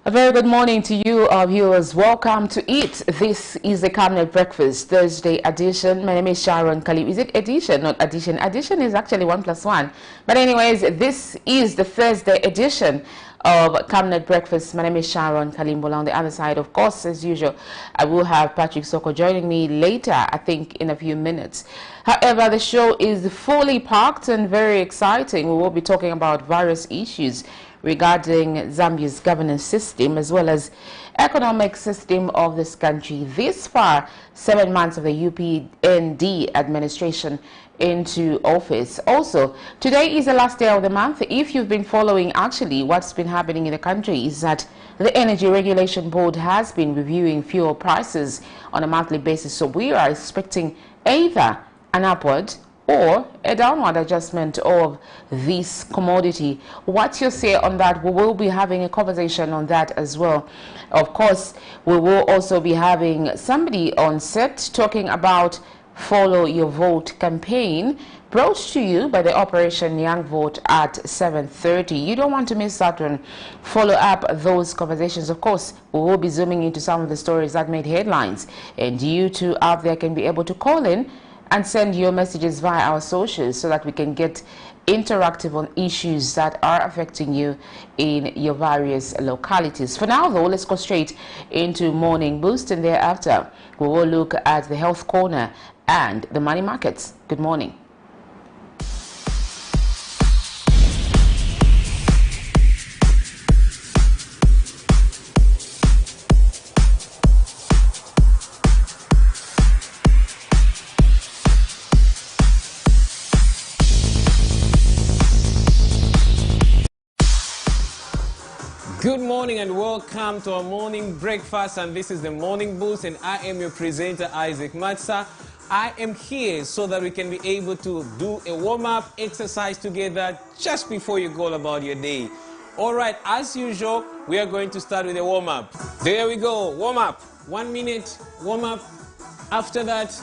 A very good morning to you, our viewers. Welcome to it. This is the Camnet Breakfast Thursday edition. My name is Sharon Khalib. Is it edition, not addition? Addition is actually 1+1. But anyways, this is the Thursday edition of Camnet Breakfast. My name is Sharon Kalimbola. On the other side, of course, as usual, I will have Patrick Soko joining me later, I think in a few minutes. However, the show is fully packed and very exciting. We will be talking about various issues regarding Zambia's governance system as well as economic system of this country. This far, 7 months of the UPND administration into office. Also, today is the last day of the month. If you've been following actually what's been happening in the country is that the Energy Regulation Board has been reviewing fuel prices on a monthly basis. So we are expecting either an upward or a downward adjustment of this commodity. What's your say on that? We will be having a conversation on that as well. Of course, we will also be having somebody on set talking about Follow Your Vote campaign, brought to you by the Operation Young Vote at 7:30. You don't want to miss that one. Follow up those conversations. Of course, we will be zooming into some of the stories that made headlines, and you too out there can be able to call in and send your messages via our socials so that we can get interactive on issues that are affecting you in your various localities. For now, though, let's go straight into Morning Boost, and thereafter we will look at the health corner and the money markets. Good morning. Good morning and welcome to our morning breakfast, and this is the Morning Boost, and I am your presenter Isaac Matsa. I am here so that we can be able to do a warm-up exercise together just before you go about your day. All right, as usual, we are going to start with a warm-up. There we go, warm-up. 1 minute warm-up. After that,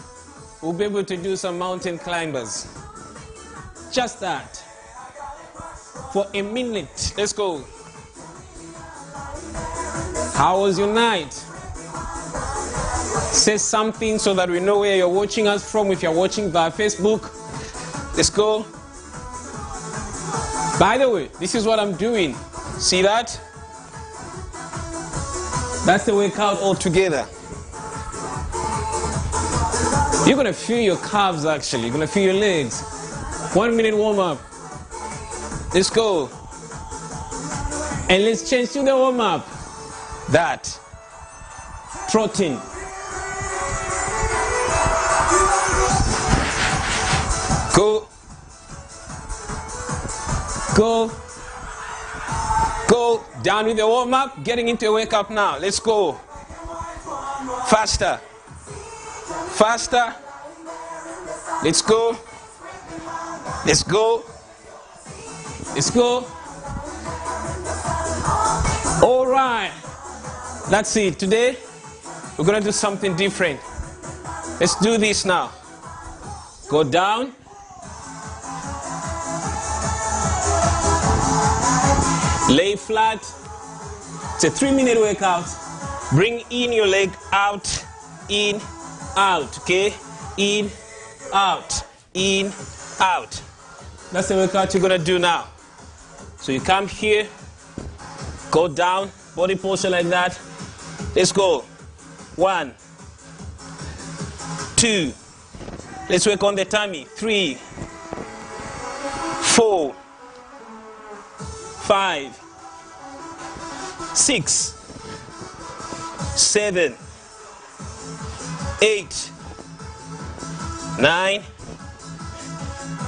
we'll be able to do some mountain climbers. Just that. For a minute. Let's go. How was your night? Say something so that we know where you're watching us from. If you're watching via Facebook, let's go. By the way, this is what I'm doing. See that? That's the workout all together. You're going to feel your calves actually. You're going to feel your legs. 1 minute warm up. Let's go. And let's change to the warm up. That trotting. Go. Go. Go. Down with the warm up. Getting into a wake up now. Let's go. Faster. Faster. Let's go. Let's go. Let's go. All right. That's it. Today, we're going to do something different. Let's do this now. Go down. Lay flat. It's a 3-minute workout. Bring in your leg out, in, out. Okay? In, out, in, out. That's the workout you're going to do now. So you come here, go down, body posture like that. Let's go. 1, 2. Let's work on the tummy. 3, 4, 5, 6, 7, 8, 9,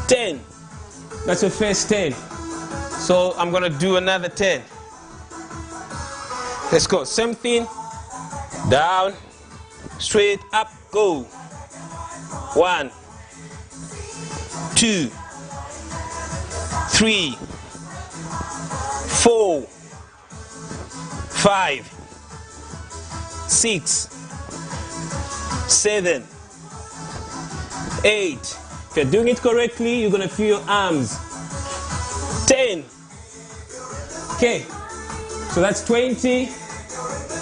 10. That's the first 10. So I'm going to do another 10. Let's go. Same thing. Down, straight up, go. 1, 2, 3, 4, 5, 6, 7, 8. If you're doing it correctly, you're going to feel your arms. 10. Okay. So that's 20.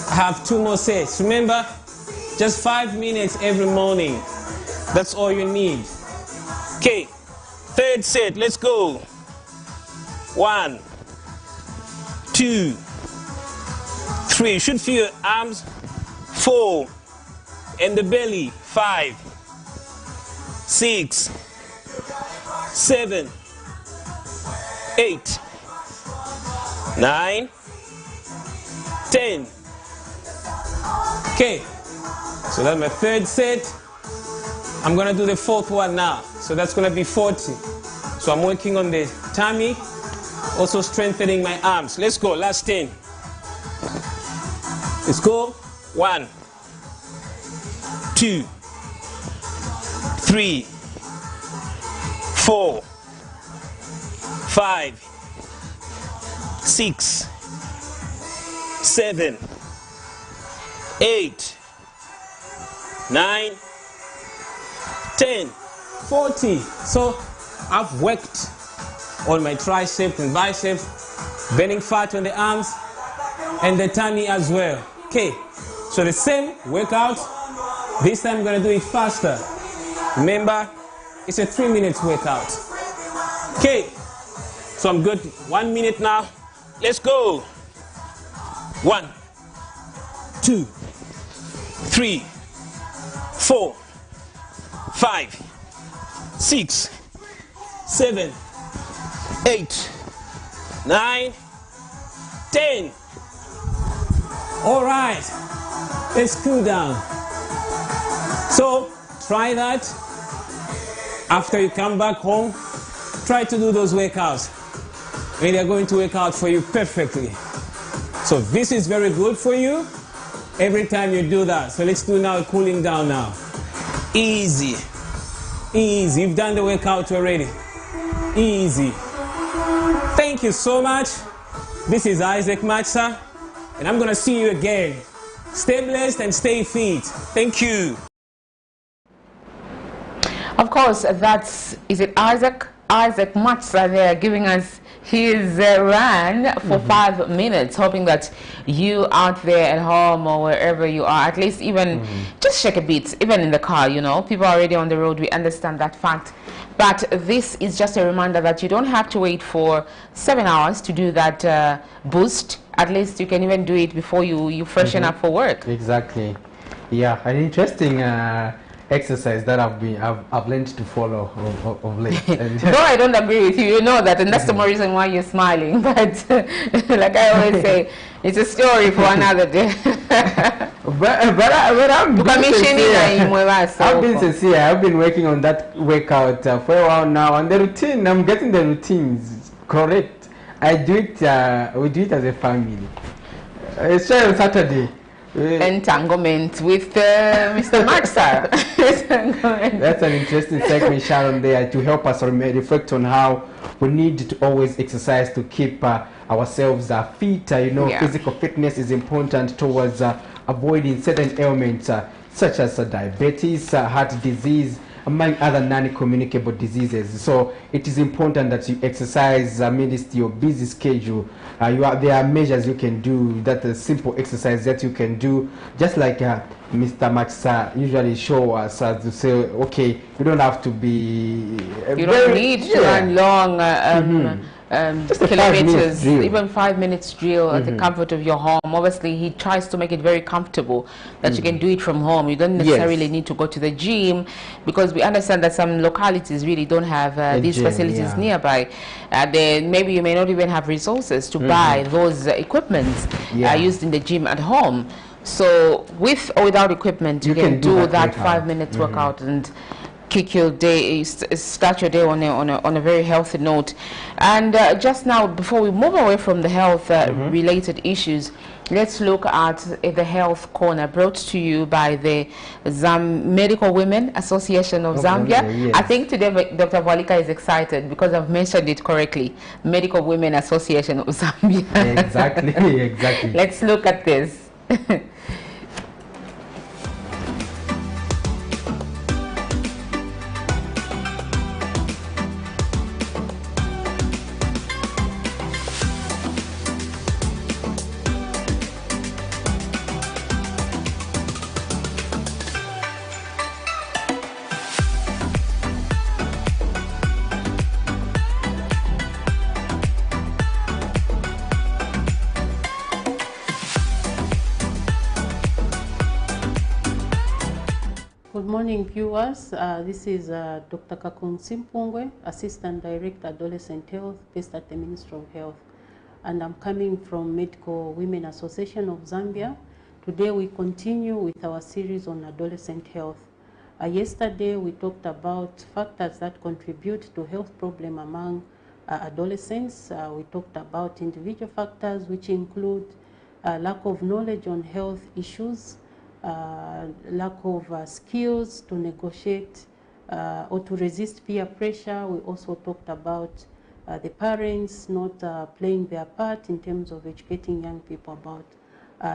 I have 2 more sets. Remember, just 5 minutes every morning. That's all you need. Okay, 3rd set, let's go. 1, 2, 3. You should feel your arms. 4, and the belly. 5, 6, 7, 8, 9, 10. Okay, so that's my 3rd set. I'm gonna do the 4th one now. So that's gonna be 40. So I'm working on the tummy, also strengthening my arms. Let's go, last 10. Let's go. 1, 2, 3, 4, 5, 6, 7, 8, 9, 10, 40. So I've worked on my triceps and biceps, burning fat on the arms and the tummy as well. Okay, so the same workout. This time I'm gonna do it faster. Remember, it's a 3 minutes workout. Okay, so I'm good. 1 minute now. Let's go. 1, 2, 3, 4, 5, 6, 7, 8, 9, 10. All right, let's cool down. So try that. After you come back home, try to do those workouts. And they're going to work out for you perfectly. So this is very good for you every time you do that. So let's do now cooling down now. Easy. Easy. You've done the workout already. Easy. Thank you so much. This is Isaac Matsa, and I'm going to see you again. Stay blessed and stay fit. Thank you. Of course, is it Isaac Matsa there giving us his run for 5 minutes, hoping that you out there at home or wherever you are, at least even just shake a bit, even in the car, you know, people are already on the road, we understand that fact. But this is just a reminder that you don't have to wait for 7 hours to do that boost. At least you can even do it before you freshen up for work. Exactly. Yeah, an interesting exercise that I've learned to follow of late. Though I don't agree with you, you know that, and that's the more reason why you're smiling. But like I always say, it's a story for another day. but I'm being sincere. I've been working on that workout for a while now, and the routine, I'm getting the routines correct. I do it. We do it as a family. It's on Saturday. Entanglement with Mr. Matsa. That's an interesting segment, Sharon, there to help us reflect on how we need to always exercise to keep ourselves fit. You know, physical fitness is important towards avoiding certain ailments such as diabetes, heart disease, among other non-communicable diseases. So it is important that you exercise amidst your busy schedule. There are measures you can do, that a simple exercise that you can do, just like Mr. Matsa usually show us to say, okay, you don't have to be you don't need to run long kilometers, even 5 minutes drill at the comfort of your home. Obviously, he tries to make it very comfortable that you can do it from home. You don't necessarily need to go to the gym, because we understand that some localities really don't have these facilities nearby. Then maybe you may not even have resources to buy those equipments used in the gym at home. So with or without equipment, you can do that 5 minutes workout and kick your day, start your day on a very healthy note. And just now, before we move away from the health related issues, let's look at the health corner, brought to you by the Medical Women Association of Zambia. I think today Dr. Walika is excited because I've mentioned it correctly. Medical Women Association of Zambia. Exactly, exactly. Let's look at this. Good morning, viewers. This is Dr. Kakung Simpungwe, Assistant Director, Adolescent Health, based at the Ministry of Health. And I'm coming from Medical Women Association of Zambia. Today we continue with our series on adolescent health. Yesterday we talked about factors that contribute to health problem among adolescents. We talked about individual factors which include lack of knowledge on health issues, lack of skills to negotiate or to resist peer pressure. We also talked about the parents not playing their part in terms of educating young people about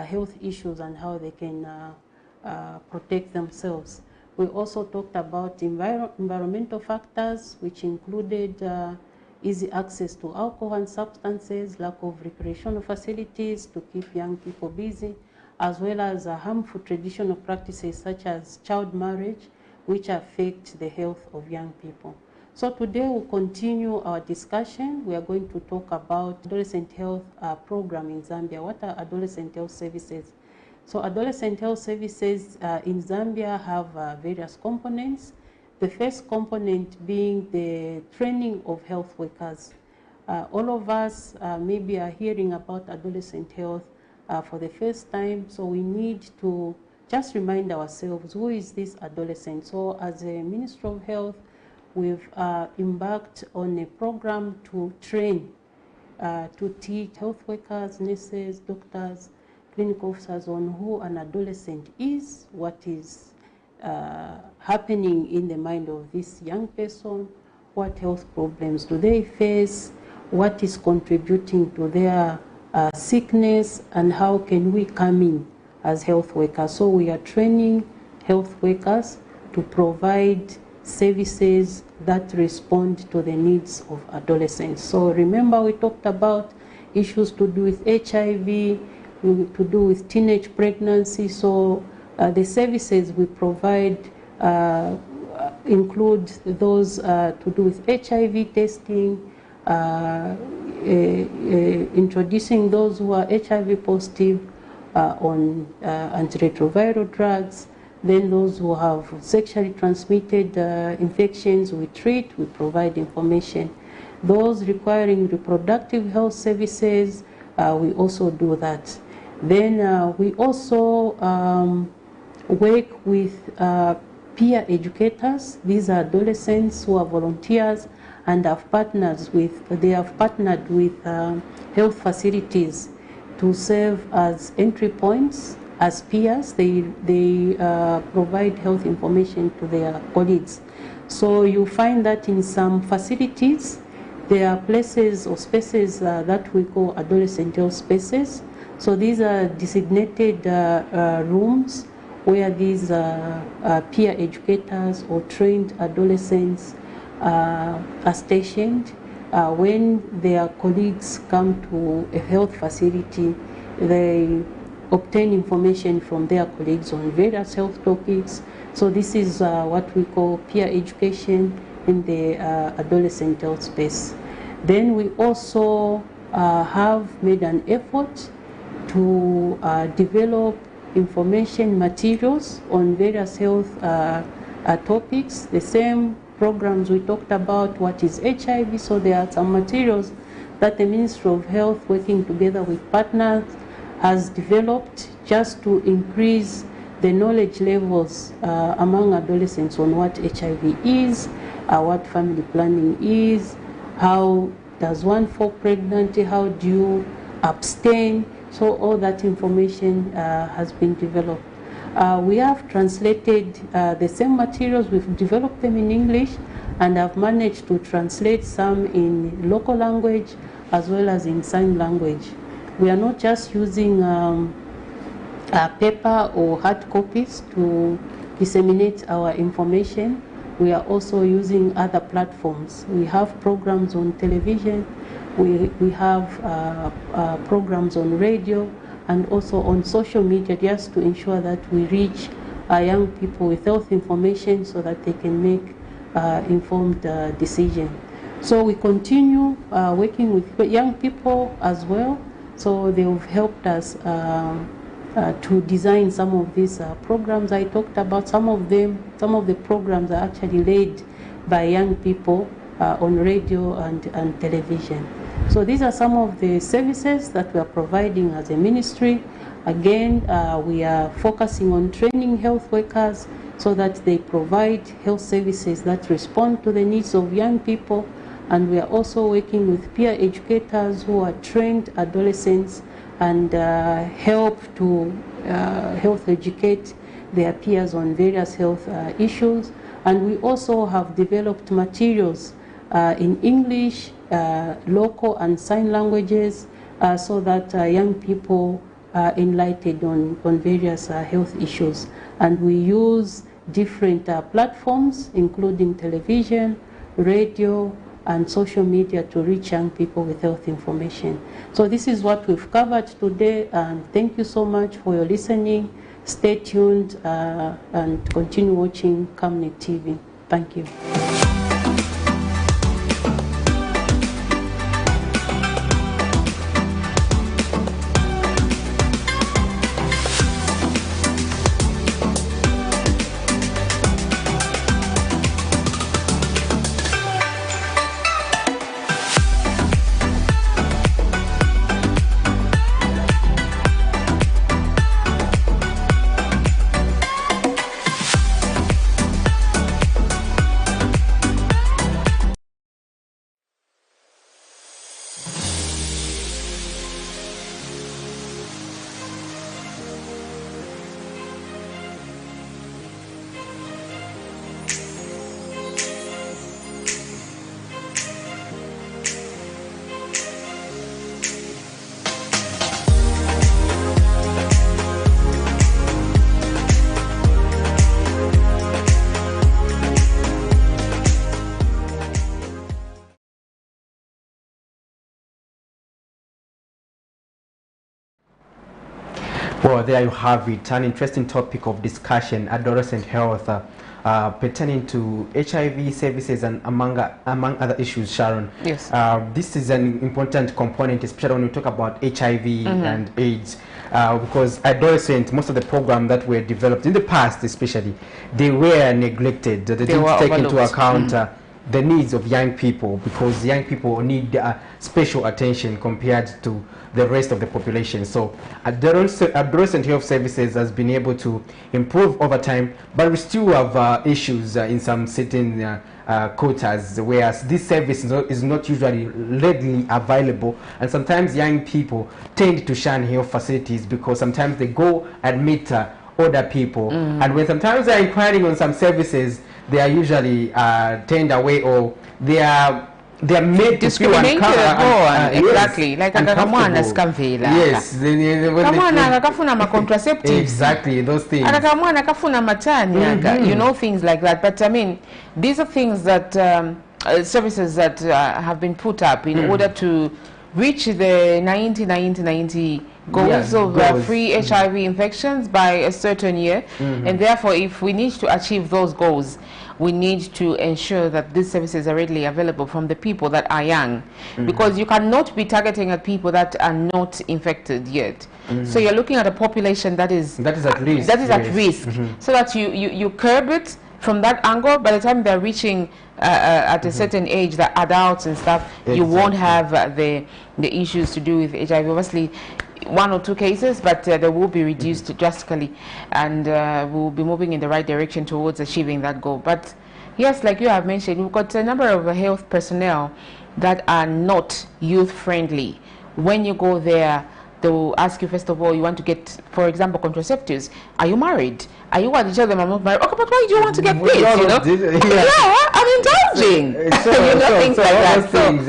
health issues and how they can protect themselves. We also talked about environmental factors, which included easy access to alcohol and substances, lack of recreational facilities to keep young people busy, as well as harmful traditional practices such as child marriage, which affect the health of young people. So today we'll continue our discussion. We are going to talk about adolescent health program in Zambia. What are adolescent health services? So adolescent health services in Zambia have various components. The first component being the training of health workers. All of us maybe are hearing about adolescent health for the first time, so we need to just remind ourselves, who is this adolescent? So as a Ministry of Health, we've embarked on a program to train, to teach health workers, nurses, doctors, clinical officers on who an adolescent is, what is happening in the mind of this young person, what health problems do they face, what is contributing to their sickness, and how can we come in as health workers. So we are training health workers to provide services that respond to the needs of adolescents. So remember, we talked about issues to do with HIV, to do with teenage pregnancy. So the services we provide include those to do with HIV testing, introducing those who are HIV positive on antiretroviral drugs. Then those who have sexually transmitted infections, we treat, we provide information. Those requiring reproductive health services, we also do that. Then we also work with peer educators. These are adolescents who are volunteers and have partnered with health facilities to serve as entry points. As peers, they provide health information to their colleagues. So you find that in some facilities, there are places or spaces that we call adolescent health spaces. So these are designated rooms where these peer educators or trained adolescents are stationed. When their colleagues come to a health facility, they obtain information from their colleagues on various health topics. So this is what we call peer education in the adolescent health space. Then we also have made an effort to develop information materials on various health topics. The same programs we talked about, what is HIV, so there are some materials that the Ministry of Health, working together with partners, has developed just to increase the knowledge levels among adolescents on what HIV is, what family planning is, how does one fall pregnant, how do you abstain. So all that information has been developed. We have translated the same materials, we've developed them in English, and have managed to translate some in local language as well as in sign language. We are not just using paper or hard copies to disseminate our information. We are also using other platforms. We have programs on television, we have programs on radio, and also on social media, just to ensure that we reach young people with health information so that they can make informed decisions. So we continue working with young people as well. So they've helped us to design some of these programs I talked about. Some of the programs are actually led by young people on radio and television. So these are some of the services that we are providing as a ministry. Again, we are focusing on training health workers so that they provide health services that respond to the needs of young people. And we are also working with peer educators who are trained adolescents and help to health educate their peers on various health issues. And we also have developed materials in English, local and sign languages so that young people are enlightened on various health issues. And we use different platforms, including television, radio, and social media to reach young people with health information. So this is what we've covered today, and thank you so much for your listening. Stay tuned and continue watching Camnet TV. Thank you. Well, there you have it, an interesting topic of discussion, adolescent health, pertaining to HIV services and among other issues, Sharon. Yes. This is an important component, especially when we talk about HIV and AIDS, because adolescents, most of the programs that were developed in the past especially, they were neglected. They didn't take into account the needs of young people, because young people need special attention compared to the rest of the population. So adolescent health services has been able to improve over time, but we still have issues in some certain quotas, whereas this service is not usually readily available, and sometimes young people tend to shun health facilities because sometimes they go and meet older people, and when sometimes they're inquiring on some services, they are usually turned away, or they are made discriminated exactly, like akakamwana skamvela. Yes, kamwana akafuna ma contraceptives, exactly, those things. Akakamwana akafuna matani, you know, things like that. But I mean, these are things that services that have been put up in order to reach the 90 goals of free HIV infections by a certain year, and therefore if we need to achieve those goals, we need to ensure that these services are readily available from the people that are young, because you cannot be targeting at people that are not infected yet. So you're looking at a population that is at risk, so that you curb it from that angle. By the time they're reaching at a certain age, the adults and stuff, you won't have the issues to do with HIV. Obviously, 1 or 2 cases, but they will be reduced drastically, and we'll be moving in the right direction towards achieving that goal. But yes, like you have mentioned, we've got a number of health personnel that are not youth friendly. When you go there, they will ask you, first of all, you want to get, for example, contraceptives. Are you married? Are you want to tell them I'm not married? Okay, but why do you want to get this? You know? Yeah, I'm indulging. Things like that. Things,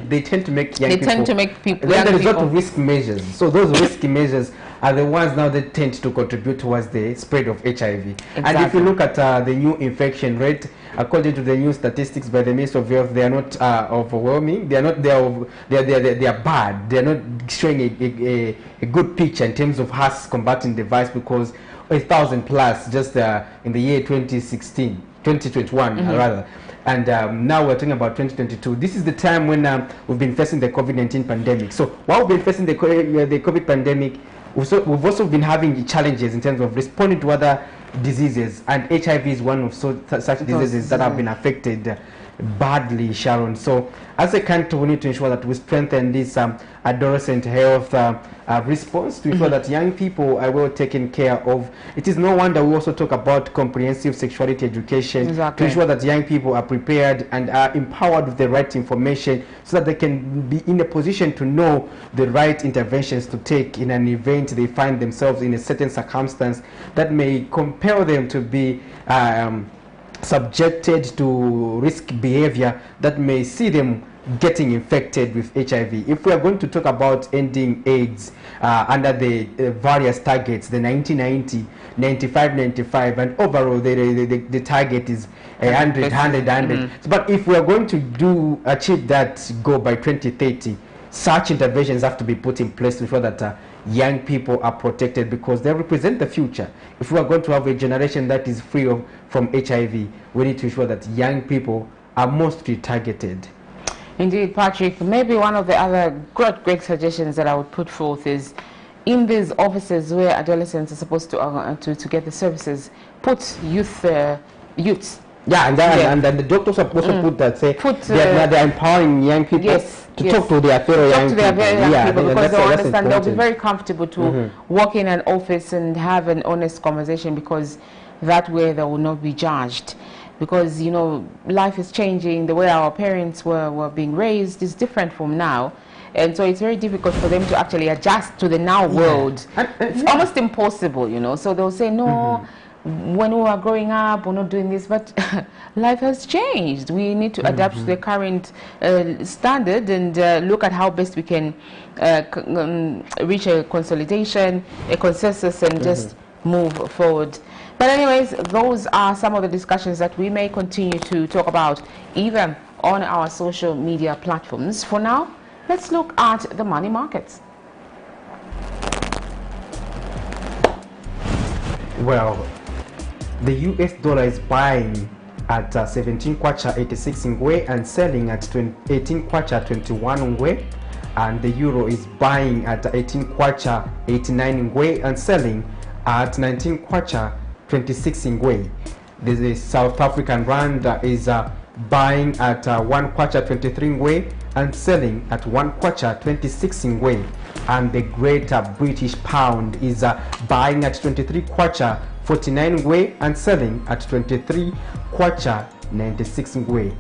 they tend to make young people. They tend to make people. Then there is a lot of risk measures. So those risky measures are the ones now that tend to contribute towards the spread of HIV. Exactly. And if you look at the new infection rate, according to the new statistics by the Ministry of Health, they are not overwhelming. They are not. They are bad. They are not showing a good picture in terms of us combating the virus, because 1,000 plus just in the year 2021 rather. And now we're talking about 2022. This is the time when we've been facing the COVID-19 pandemic. So while we've been facing the COVID pandemic, we've also been having challenges in terms of responding to other diseases, and HIV is one of such diseases that have been affected badly, Sharon. So as a country, we need to ensure that we strengthen this adolescent health response to ensure that young people are well taken care of. It is no wonder we also talk about comprehensive sexuality education to ensure that young people are prepared and are empowered with the right information so that they can be in a position to know the right interventions to take in an event they find themselves in a certain circumstance that may compel them to be subjected to risk behavior that may see them getting infected with HIV. If we are going to talk about ending AIDS under the various targets, the 90-90, 95-95, and overall the target is 100-100. But if we are going to achieve that goal by 2030, such interventions have to be put in place to ensure that young people are protected, because they represent the future. If we are going to have a generation that is free from HIV, we need to ensure that young people are mostly targeted. Indeed, Patrick. Maybe one of the other great suggestions that I would put forth is, in these offices where adolescents are supposed to get the services, put youths. Yeah, and then the doctors are supposed to put that, say they're empowering young people to talk to their fellow young people. Because they'll understand, they'll be very comfortable to walk in an office and have an honest conversation, because that way they will not be judged. Because, you know, life is changing. The way our parents were being raised is different from now. And so it's very difficult for them to actually adjust to the now world. It's almost impossible, you know. So they'll say, no, when we were growing up, we're not doing this. But life has changed. We need to adapt to the current standard and look at how best we can reach a consolidation, a consensus, and just move forward. But anyways, those are some of the discussions that we may continue to talk about either on our social media platforms. For now, let's look at the money markets. Well, the US dollar is buying at 17 kwacha 86 ngwe and selling at 18 kwacha 21 ngwe, and the euro is buying at 18 kwacha 89 ngwe and selling at 19 kwacha 26 ngwe. The South African rand is buying at 1 kwacha 23 ngwe and selling at 1 kwacha 26 ngwe, and the Greater British pound is buying at 23 kwacha 49 ngwe and selling at 23 kwacha 96 ngwe.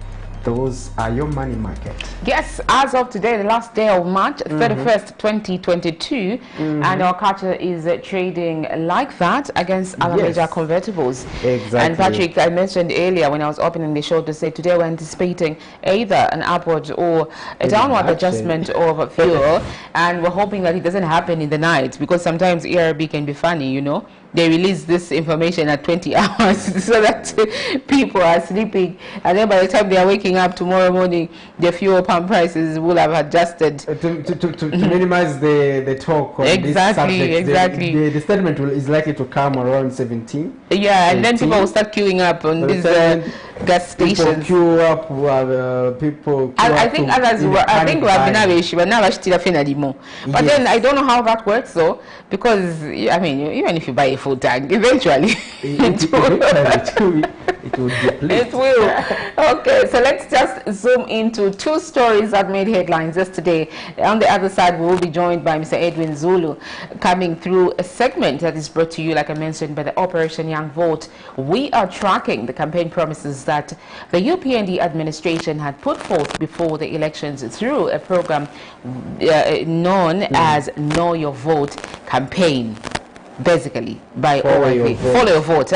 Those are your money market. Yes, as of today, the last day of March 31st, 2022, and our kwacha is trading like that against other major convertibles. Exactly. And Patrick, I mentioned earlier when I was opening the show to say today we're anticipating either an upward or a downward adjustment of fuel, and we're hoping that it doesn't happen in the night, because sometimes ERB can be funny, you know. They release this information at 20 hours so that people are sleeping, and then by the time they are waking up tomorrow morning, the fuel pump prices will have adjusted. To minimize the talk on this subject. Exactly. The statement is likely to come around 17. Yeah, and 18. Then people will start queuing up on these gas stations. People queue up, people I think others I think we have been issue, but now but then I don't know how that works though, because I mean, even if you buy a full tank, eventually it will deplete. It will. Okay, so let's just zoom into two stories that made headlines yesterday. On the other side, we will be joined by Mr. Edwin Zulu, coming through a segment that is brought to you, like I mentioned, by the Operation Young Vote. We are tracking the campaign promises that the UPND administration had put forth before the elections through a program known as Know Your Vote campaign. Basically, by Follow Your Vote,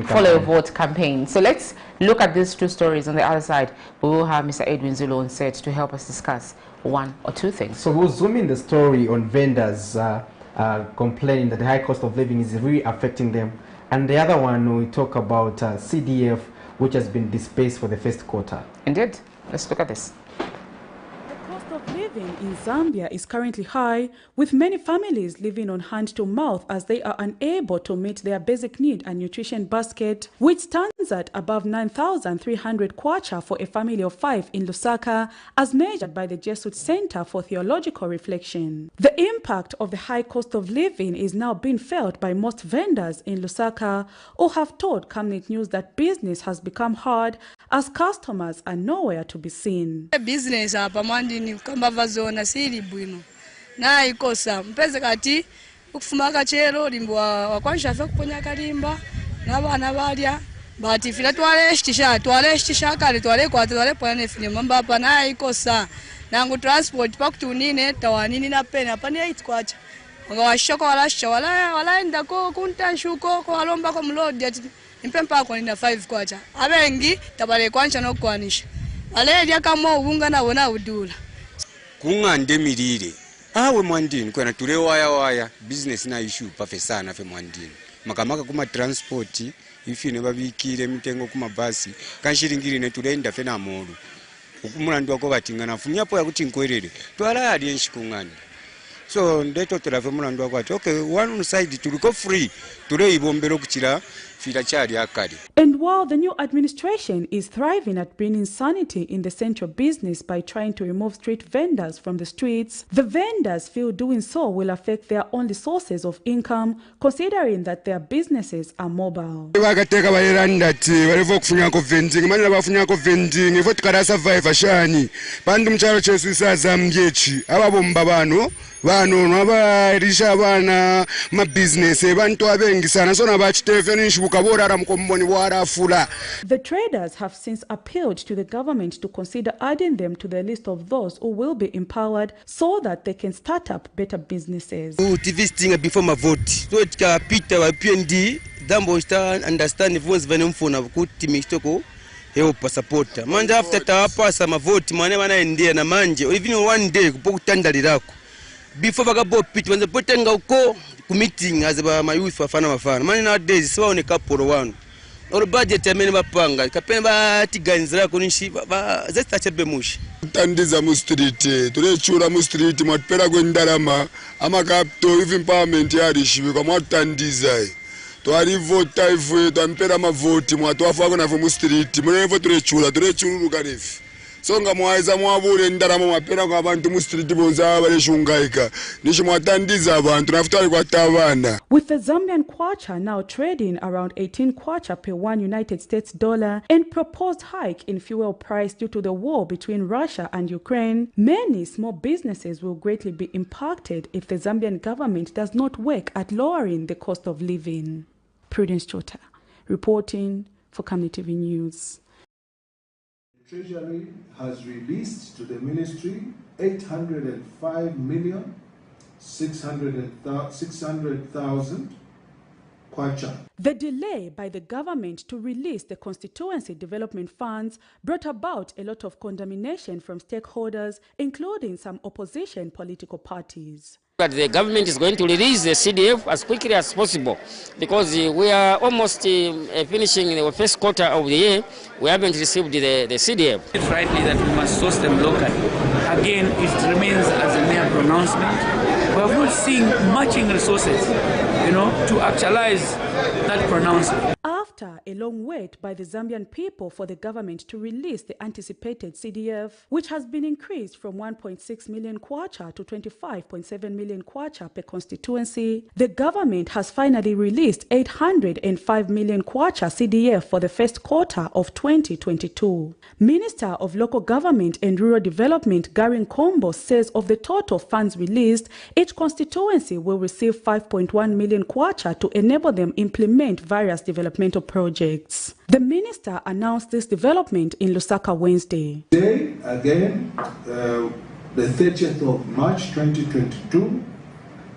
Follow Your Vote campaign. So let's look at these two stories. On the other side, we will have Mr. Edwin Zulu on set to help us discuss one or two things. So we'll zoom in the story on vendors complaining that the high cost of living is really affecting them, and the other one we talk about CDF, which has been displaced for the first quarter. Indeed. Let's look at this. The cost of living in Zambia is currently high, with many families living on hand-to-mouth as they are unable to meet their basic need and nutrition basket, which stands at above 9,300 kwacha for a family of 5 in Lusaka, as measured by the Jesuit Center for Theological Reflection. The impact of the high cost of living is now being felt by most vendors in Lusaka, who have told Camnet News that business has become hard as customers are nowhere to be seen. Business hapa mwandini kamba vazona sili bwino na ikosa mpeze kati ukufumaka chero limbo wakwanisha fe kuponya kalimba n'abana balya bati fila twale shtisha kale twale pwana fine mamba hapa na ikosa nangu transport pakutunine tawanini na pena hapa ni 8 kwacha ngawashoko wala enda ko kuntanshuko ko alomba ko mlodi ati impempa ko nina 5 kwacha abengi tabale kwanisha no kwanisha Aledia kama ubunga na wona udula. Kungande milire. Awe mwandini kwena tule waya business na issue pafe sana fe mwandini. Makamaka kuma transport ifi ne babikire mitengo kuma basi kanshiringiri ne tulenda fe na molu. Ukumulandu wako batingana funyapo ya kuti nkwerere. Twala ali enshikungani. So ndeto tulafe mulandu wako ati okay one side tuliko free tule ibombero kuchira. And while the new administration is thriving at bringing sanity in the central business by trying to remove street vendors from the streets, the vendors feel doing so will affect their only sources of income, considering that their businesses are mobile. Vano navarisha vana mabusiness vantu avengisana sona vachitefeni shukabora mkomboni warafula. The traders have since appealed to the government to consider adding them to the list of those who will be empowered so that they can start up better businesses. Visiting before my vote, so it can Peter wa PND dambo sta understand voice vanemfona kuti mistoko help support. Manje after tawapasa ma vote mane wanaendea na manje even one day kupokutandalirako. Before bagabo pit when the potenga uko ku meeting as ba my youth fafana man nowadays so on a couple one or budget amene bapanga kapena ba tiganzira ko nshi ba zesta chebe mushi tandiza mu street tulechura mu street mwatpera kwendalama amakapto even empowerment yarishibi kwa mwatandiza twali vote ifu tampera ma vote mwatwafa ko nafo mu street munevo tulechura nefi. Songa mwaiza mwabule ndalama mwapera kwa abantu mu street bonza baleshungaika nishi mwatandiza abantu nafutali kwa tavana. With the Zambian kwacha now trading around 18 kwacha per $1 United States dollar and proposed hike in fuel price due to the war between Russia and Ukraine, many small businesses will greatly be impacted if the Zambian government does not work at lowering the cost of living. Prudence Chota, reporting for Camnet TV News. Treasury has released to the ministry 805,600,000 kwacha. The delay by the government to release the constituency development funds brought about a lot of condemnation from stakeholders, including some opposition political parties. But the government is going to release the CDF as quickly as possible because we are almost finishing the first quarter of the year. We haven't received the CDF. It's rightly that we must source them locally. Again, it remains as a mere pronouncement. We have not seen matching resources, to actualize that pronouncement. After a long wait by the Zambian people for the government to release the anticipated CDF, which has been increased from 1.6 million kwacha to 25.7 million kwacha per constituency, the government has finally released 805 million kwacha CDF for the first quarter of 2022. Minister of Local Government and Rural Development Garin Kombo says of the total funds released, each constituency will receive 5.1 million kwacha to enable them implement various developmental projects. The minister announced this development in Lusaka Wednesday. Today, again, the 30th of March 2022,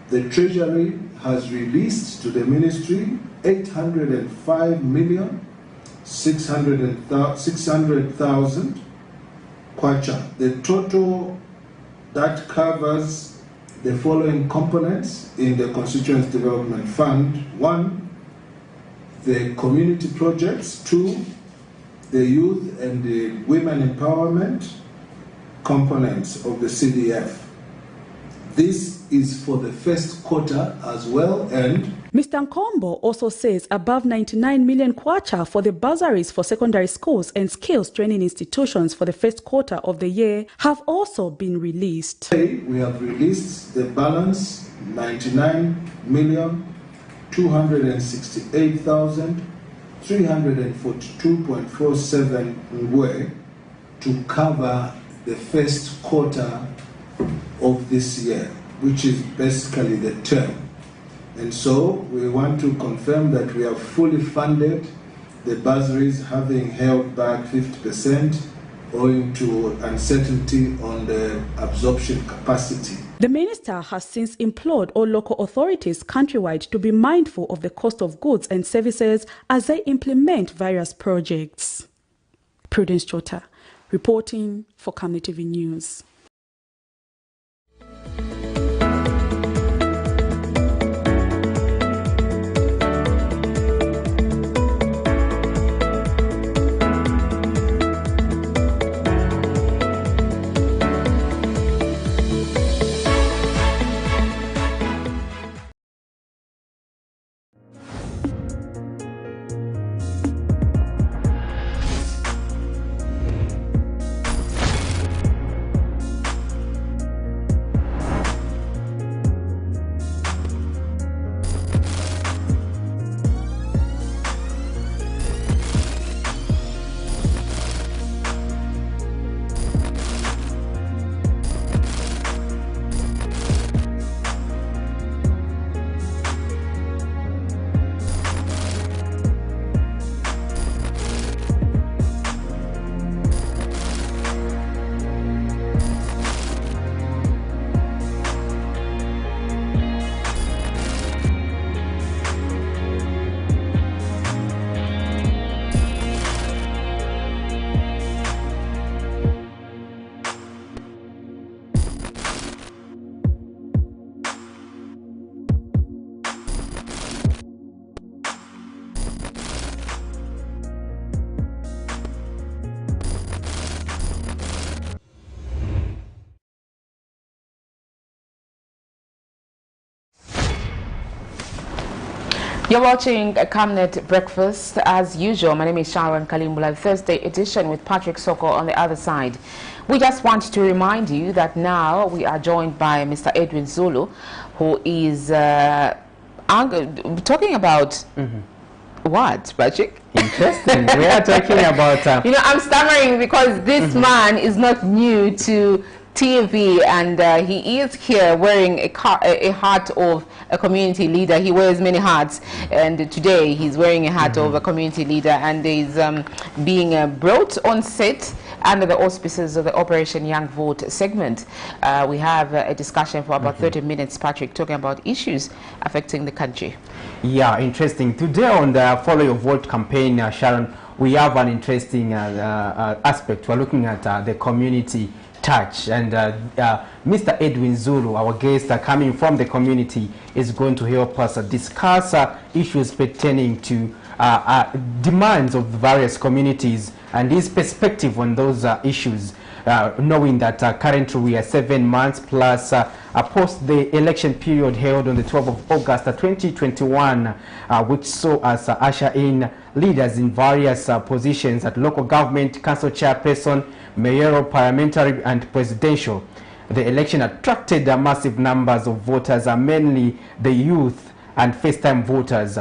the Treasury has released to the ministry 805,600,000 kwacha. The total that covers the following components in the Constituency Development Fund. 1, the community projects. 2, the youth and the women empowerment components of the CDF. This is for the first quarter as well, and Mr. Nkombo also says above 99 million kwacha for the bursaries for secondary schools and skills training institutions for the first quarter of the year have also been released. We have released the balance 99,268,342.47 ngwe to cover the first quarter of this year, which is basically the term. And so we want to confirm that we have fully funded the bursaries, having held back 50% owing to uncertainty on the absorption capacity. The minister has since implored all local authorities countrywide to be mindful of the cost of goods and services as they implement various projects. Prudence Chota, reporting for Camnet TV News. You're watching a Camnet Breakfast. As usual, my name is Sharon Kalimbula, Thursday edition with Patrick Soko on the other side. We just want to remind you that now we are joined by Mr. Edwin Zulu, who is talking about what, Patrick? Interesting. We are talking about... you know, I'm stammering because this man is not new to TV, and he is here wearing a hat of a community leader. He wears many hats, and today he's wearing a hat of a community leader, and is being brought on set under the auspices of the Operation Young Vote segment. We have a discussion for about 30 minutes, Patrick, talking about issues affecting the country. Yeah, interesting. Today on the Follow Your Vote campaign, Sharon, we have an interesting aspect. We're looking at the community touch, and Mr. Edwin Zulu, our guest coming from the community, is going to help us discuss issues pertaining to demands of various communities and his perspective on those issues, knowing that currently we are 7 months plus post the election period held on the 12th of August 2021, which saw us usher in leaders in various positions at local government, council chairperson, mayoral, parliamentary and presidential. The election attracted massive numbers of voters, mainly the youth and first-time voters.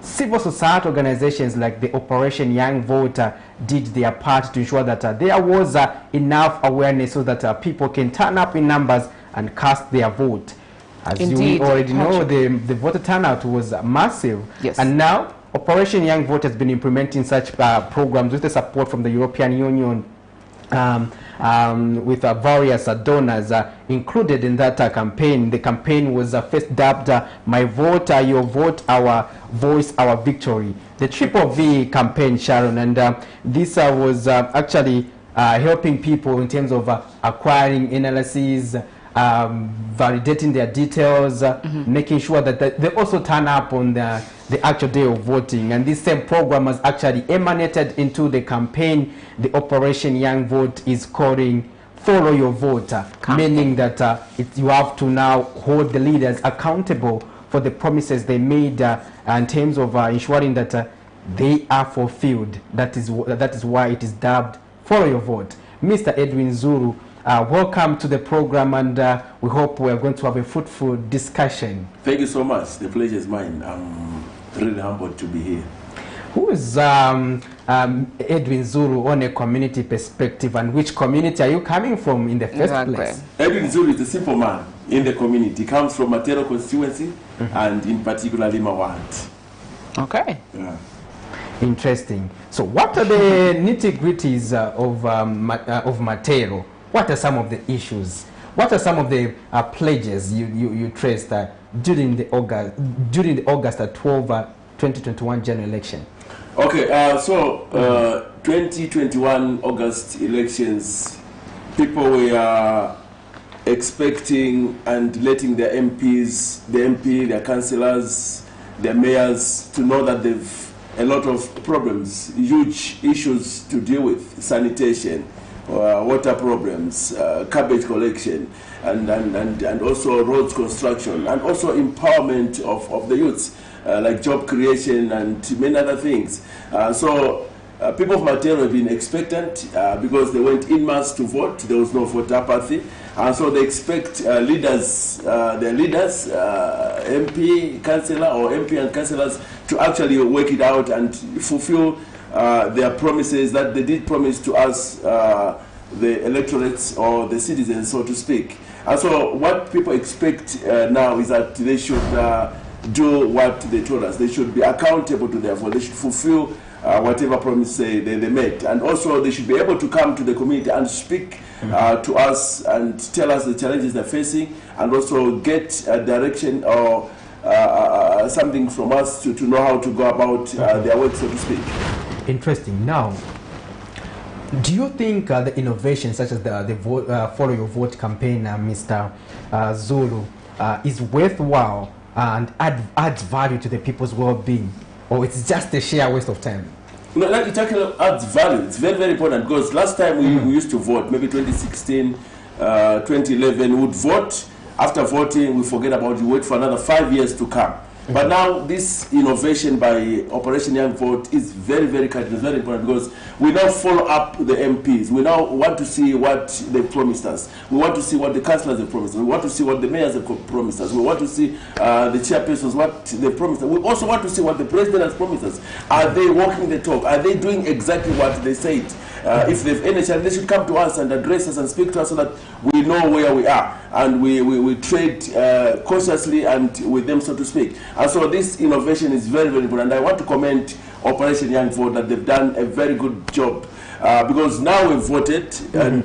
Civil society organizations like the Operation Young Vote did their part to ensure that there was enough awareness so that people can turn up in numbers and cast their vote. As Indeed, we already know, the voter turnout was massive. Yes. And now Operation Young Vote has been implementing such programs with the support from the European Union, with various donors included in that campaign. The campaign was first dubbed My Vote, Your Vote, Our Voice, Our Victory. The Triple V campaign, Sharon, and this was actually helping people in terms of acquiring analyses, validating their details, making sure that they also turn up on the actual day of voting. And this same program has actually emanated into the campaign the Operation Young Vote is calling follow your vote, meaning that you have to now hold the leaders accountable for the promises they made in terms of ensuring that they are fulfilled. That is why it is dubbed Follow Your Vote. Mr. Edwin Zulu, welcome to the program, and we hope we are going to have a fruitful discussion. Thank you so much. The pleasure is mine. I'm really humbled to be here. Who is Edwin Zulu on a community perspective, and which community are you coming from in the first place? Edwin Zulu is a simple man in the community. He comes from Matero constituency, and in particular Lima Ward. Okay. Yeah. Interesting. So what are the nitty-gritties of Matero? What are some of the issues? What are some of the pledges you traced during the August 12, 2021 general election? Okay, 2021 August elections, people were expecting and letting their MPs, their councillors, their mayors to know that they've a lot of problems, huge issues to deal with: sanitation, water problems, garbage collection, and also roads construction, and also empowerment of the youths, like job creation and many other things. People of Matero have been expectant because they went in mass to vote. There was no vote apathy. And so they expect their leaders, MP, councillor, or MP and councillors to actually work it out and fulfill their promises that they did promise to us, the electorates or the citizens, so to speak. And so what people expect now is that they should do what they told us. They should be accountable to their vote. They should fulfill whatever promise they made. And also they should be able to come to the community and speak to us and tell us the challenges they're facing, and also get a direction or something from us to know how to go about their work, so to speak. Interesting. Now, do you think the innovations such as the Follow Your Vote campaign, Mr. Zulu, is worthwhile and adds value to the people's well-being, or it's just a sheer waste of time? No, like it actually adds value. It's very, very important, because last time we used to vote, maybe 2016, 2011, we would vote. After voting, we forget about it, we wait for another 5 years to come. But now this innovation by Operation Young Vote is very, very critical. It's very important, because we now follow up the MPs. We now want to see what they promised us. We want to see what the councillors have promised us. We want to see what the mayors have promised us. We want to see the chairpersons, what they promised us. We also want to see what the president has promised us. Are they walking the talk? Are they doing exactly what they said? If they have any challenge, they should come to us and address us and speak to us, so that we know where we are, and we trade cautiously and with them, so to speak. And so this innovation is very, very important. I want to commend Operation Young Vote that they've done a very good job, because now we've voted, and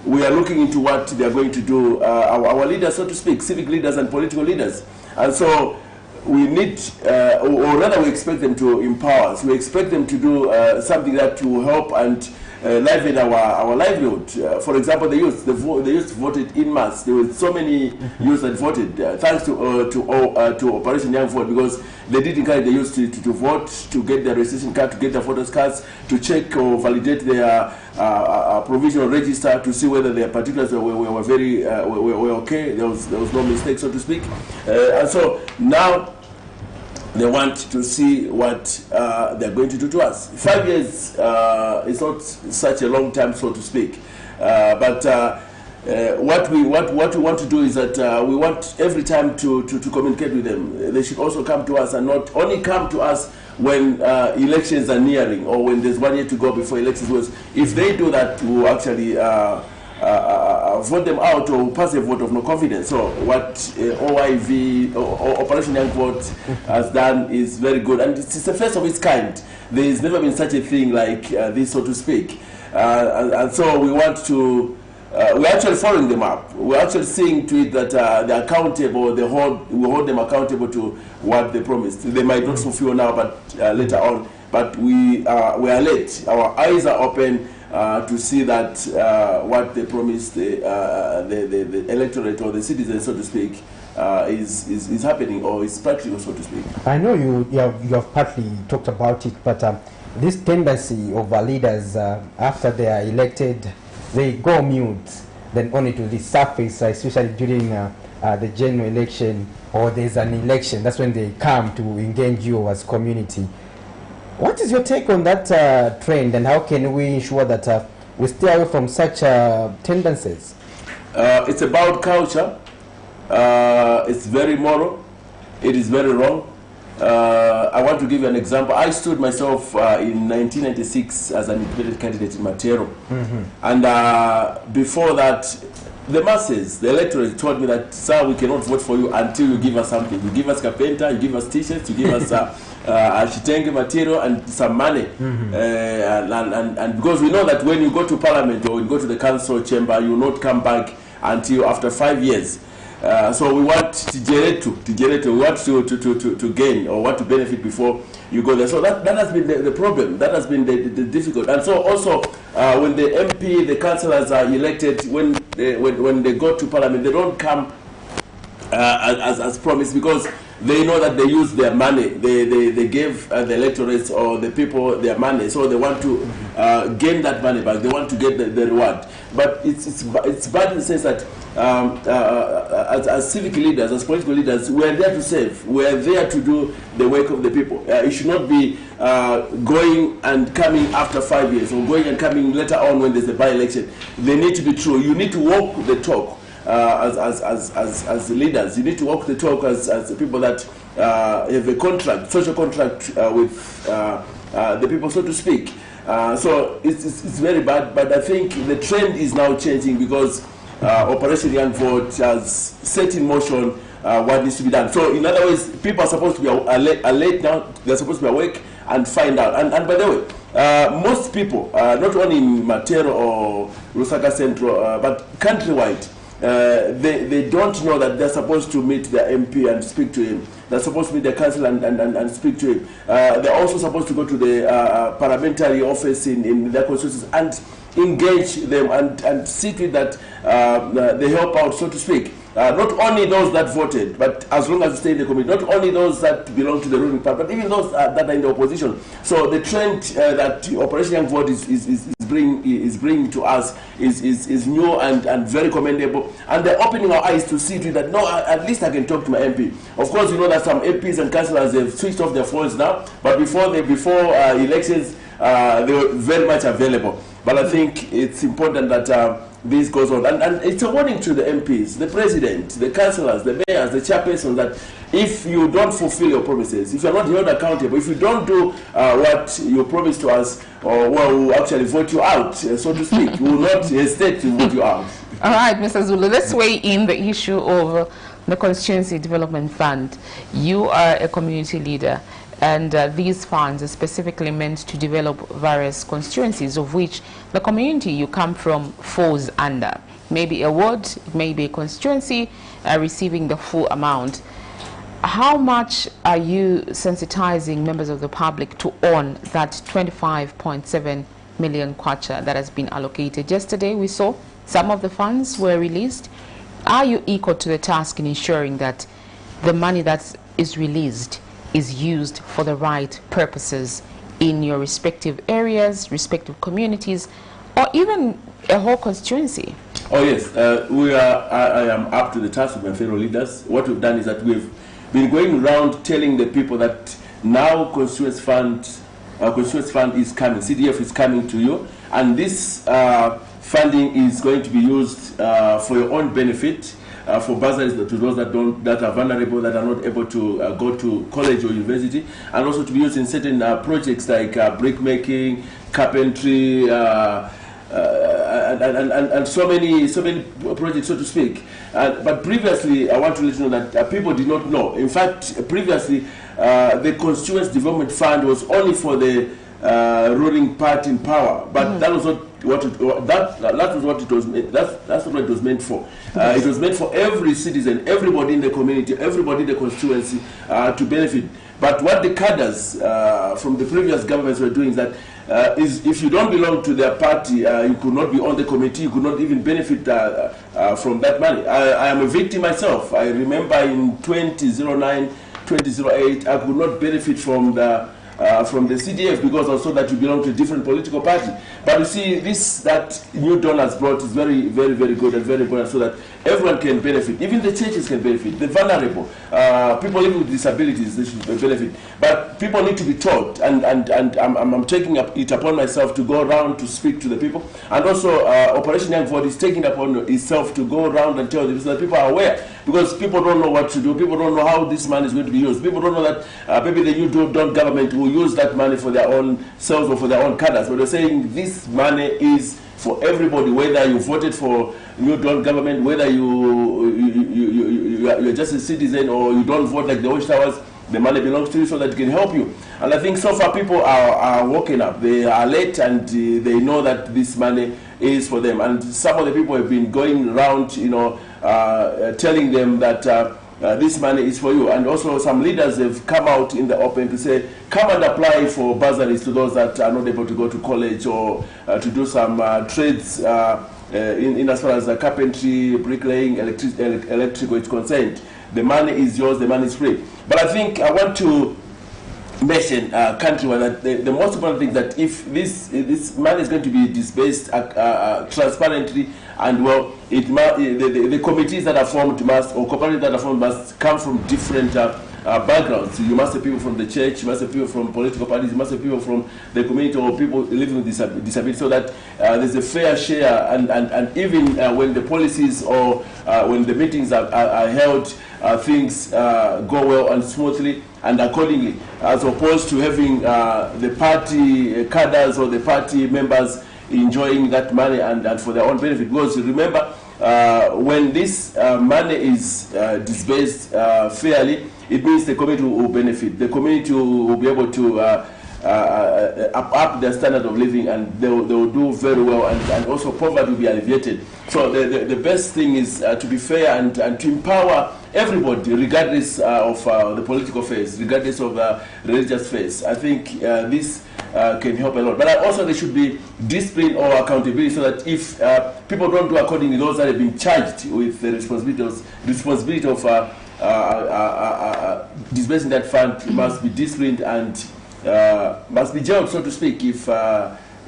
we are looking into what they are going to do, our leaders, so to speak, civic leaders and political leaders. And so we need, or rather we expect them to empower us. We expect them to do something that will help and liven our livelihood. For example, the youth voted in mass. There were so many youth that voted, thanks to Operation Young Vote, because they did encourage the youth to vote, to get their registration card, to get their voters cards, to check or validate their provisional register, to see whether their particulars were very were okay. There was no mistake, so to speak. And so now they want to see what they're going to do to us. 5 years is not such a long time, so to speak. But what we want to do is that we want every time to communicate with them. They should also come to us, and not only come to us when elections are nearing, or when there's 1 year to go before elections. Because if they do that, we'll actually vote them out or pass a vote of no confidence. So what OIV, Operation Young Vote, has done is very good, and it's the first of its kind. There's never been such a thing like this, so to speak. And so we want to, we're actually following them up. We're actually seeing to it that they're accountable. We hold them accountable to what they promised. They might not fulfill now, but later on. But we are late. Our eyes are open to see that what they promised the electorate or the citizens, so to speak, is happening, or is practical, so to speak. I know you have partly talked about it, but this tendency of our leaders after they are elected they go mute, then only to the surface, especially during the general election or there's an election. That's when they come to engage you as community. What is your take on that trend, and how can we ensure that we stay away from such tendencies? It's about culture. It's very moral. It is very wrong. I want to give you an example. I stood myself in 1996 as an independent candidate in Matero. And before that, the masses, the electorate told me that, sir, we cannot vote for you until you give us something. You give us carpenter, you give us t-shirts, you give us shitenge material and some money. And because we know that when you go to parliament or you go to the council chamber, you will not come back until after 5 years. So we want to want to gain or want to benefit before you go there. So that has been the problem. That has been the difficult. And so also when the MP, the councillors are elected, when they go to parliament, they don't come as promised, because they know that they use their money. They give the electorates or the people their money, so they want to gain that money back. They want to get the reward. But it's bad in the sense that as civic leaders, as political leaders, we're there to serve. We're there to do the work of the people. It should not be going and coming after 5 years, or going and coming later on when there's a by-election. They need to be true. You need to walk the talk. As leaders, you need to walk the talk as people that have a contract, social contract with the people, so to speak. So it's very bad, but I think the trend is now changing, because Operation Young Vote has set in motion what needs to be done. So in other words, people are supposed to be alert now. They're supposed to be awake and find out. And by the way, most people, not only in Matero or Lusaka Central, but countrywide, they don't know that they're supposed to meet their MP and speak to him. They're supposed to meet their council and speak to him. They're also supposed to go to the parliamentary office in their constituencies and engage them and see to it that they help out, so to speak. Not only those that voted, but as long as you stay in the community, not only those that belong to the ruling party, but even those that are in the opposition. So the trend that Operation Young Vote is bringing to us is new and very commendable. And they're opening our eyes to see to that, no, at least I can talk to my MP. Of course, you know that some MPs and councillors have switched off their phones now, but before elections, they were very much available. But I think it's important that this goes on. And it's a warning to the MPs, the president, the councillors, the mayors, the chairpersons, that if you don't fulfill your promises, if you're not held accountable, if you don't do what you promised to us, or we'll actually vote you out, so to speak. We will not hesitate to vote you out. All right, Mr. Zulu, let's weigh in the issue of the Constituency Development Fund. You are a community leader, and these funds are specifically meant to develop various constituencies, of which the community you come from falls under. Maybe a ward, it may be a constituency receiving the full amount. How much are you sensitizing members of the public to own that 25.7 million kwacha that has been allocated? Yesterday we saw some of the funds were released. Are you equal to the task in ensuring that the money that is released is used for the right purposes in your respective areas, respective communities, or even a whole constituency? Oh yes, I am up to the task with my fellow leaders. What we've done is that we've been going around telling the people that now Constituency Fund is coming, CDF is coming to you, and this funding is going to be used for your own benefit, for bursaries to those that are vulnerable, that are not able to go to college or university, and also to be used in certain projects like brick making, carpentry, and so many projects, so to speak. But previously, I want to let you know that people did not know. In fact, previously, the Constituency Development Fund was only for the ruling party in power, but that was not what it was meant. That's what it was meant for. It was meant for every citizen, everybody in the community, everybody in the constituency to benefit. But what the cadres from the previous governments were doing is that is if you don't belong to their party, you could not be on the committee, you could not even benefit from that money. I am a victim myself. I remember in 2009, 2008, I could not benefit from the from the CDF, because also that you belong to a different political party. But you see, this that new donors brought is very, very, very good and very important, so that everyone can benefit. Even the churches can benefit. The vulnerable, people living with disabilities, they should benefit. But people need to be taught, and I'm taking it upon myself to go around to speak to the people, and also Operation Young Vote is taking it upon itself to go around and tell them so that people are aware, because people don't know what to do. People don't know how this money is going to be used. People don't know that maybe the new government will use that money for their own selves or for their own cadres. But they're saying this money is for everybody, whether you voted for new government, whether you're just a citizen or you don't vote like the Watchtowers. The money belongs to you so that it can help you. And I think so far people are waking up. They are late and they know that this money is for them. And some of the people have been going around, telling them that this money is for you. And also some leaders have come out in the open to say, come and apply for bursaries to those that are not able to go to college or to do some trades in as far as carpentry, bricklaying, electrical is concerned. The money is yours, the money is free. But I think I want to mention countrywide that the most important thing is that if this money is going to be disbursed transparently, and well, the committees that are formed must, or cooperatives that are formed must come from different backgrounds. You must have people from the church, you must have people from political parties, you must have people from the community or people living with disability, so that there's a fair share, and even when the policies or when the meetings are held, things go well and smoothly and accordingly, as opposed to having the party cadres or the party members enjoying that money and for their own benefit. Because remember, when this money is disbursed fairly, it means the community will benefit. The community will be able to up their standard of living, and they will do very well, and also poverty will be alleviated. So the best thing is to be fair and to empower everybody, regardless of the political phase, regardless of the religious phase. I think this can help a lot. But also there should be discipline or accountability, so that if people don't do accordingly, those that have been charged with the responsibility of disbursing that fund must be disciplined and must be jailed, so to speak, if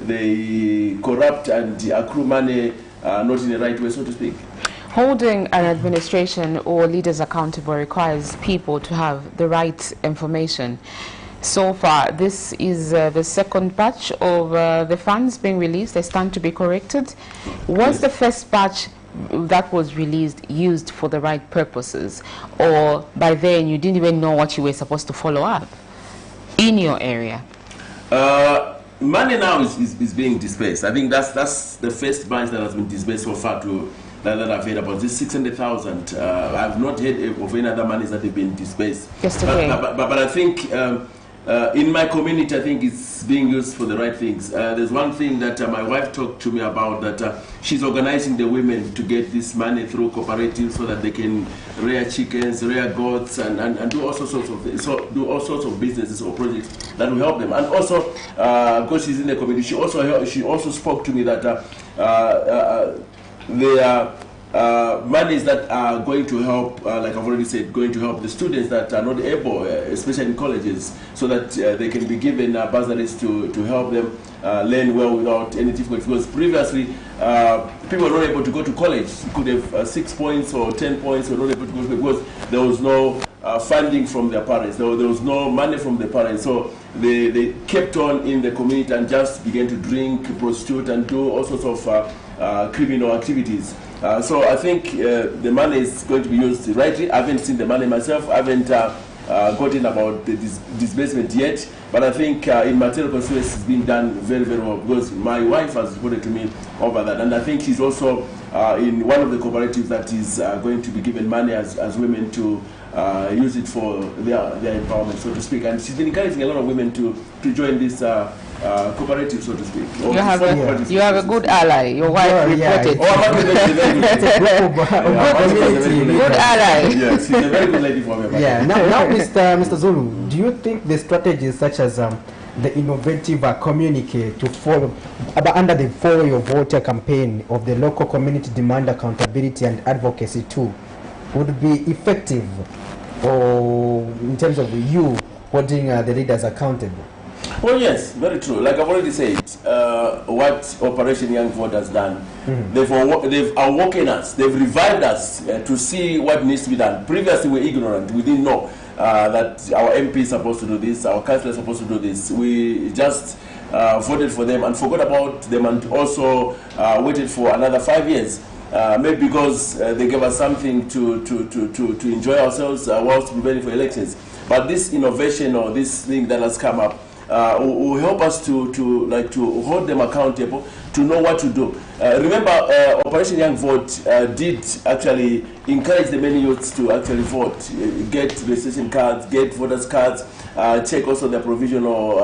they corrupt and accrue money not in the right way, so to speak. Holding an administration or leaders accountable requires people to have the right information. So far, this is the second batch of the funds being released. They stand to be corrected. Was the first batch that was released used for the right purposes, or by then you didn't even know what you were supposed to follow up in your area? Money now is being dispersed. I think that's the first batch that has been dispersed so far to that I've heard about. This 600,000. I've not heard of any other monies that have been dispersed. Just okay. But I think in my community, I think it's being used for the right things. There's one thing that my wife talked to me about, that she's organizing the women to get this money through cooperatives so that they can rear chickens, rear goats, and do all sorts of businesses or projects that will help them. And also, because she's in the community, she also spoke to me that there are monies that are going to help, like I've already said, going to help the students that are not able, especially in colleges, so that they can be given bursaries to help them learn well without any difficulty. Because previously, people were not able to go to college. You could have 6 points or 10 points, or not able to go to college because there was no funding from their parents. There was no money from the parents. So they kept on in the community and just began to drink, prostitute, and do all sorts of criminal activities. So I think the money is going to be used rightly. I haven't seen the money myself. I haven't gotten about the disbursement yet. But I think in material constituency it's been done very, very well, because my wife has reported to me over that. And I think she's also in one of the cooperatives that is going to be given money as women to use it for their empowerment, so to speak. And she's been encouraging a lot of women to join this cooperative, so to speak. You have a good ally. Your wife reported. Good ally. Yes, she's a very good lady for me. Yeah. Now, Mr. Zulu, do you think the strategies such as the innovative communique to follow under the Follow Your Voter campaign of the local community demand accountability and advocacy tool would be effective, or in terms of you holding the leaders accountable? Oh yes, very true. Like I've already said, what Operation Young Vote has done, they've awoken us, they've revived us to see what needs to be done. Previously we were ignorant, we didn't know that our MP is supposed to do this, our councillor is supposed to do this. We just voted for them and forgot about them, and also waited for another 5 years. Maybe because they gave us something to enjoy ourselves whilst preparing for elections. But this innovation or this thing that has come up will help us to hold them accountable, to know what to do. Remember, Operation Young Vote did actually encourage the many youths to actually vote, get registration cards, get voters cards, check also their provisional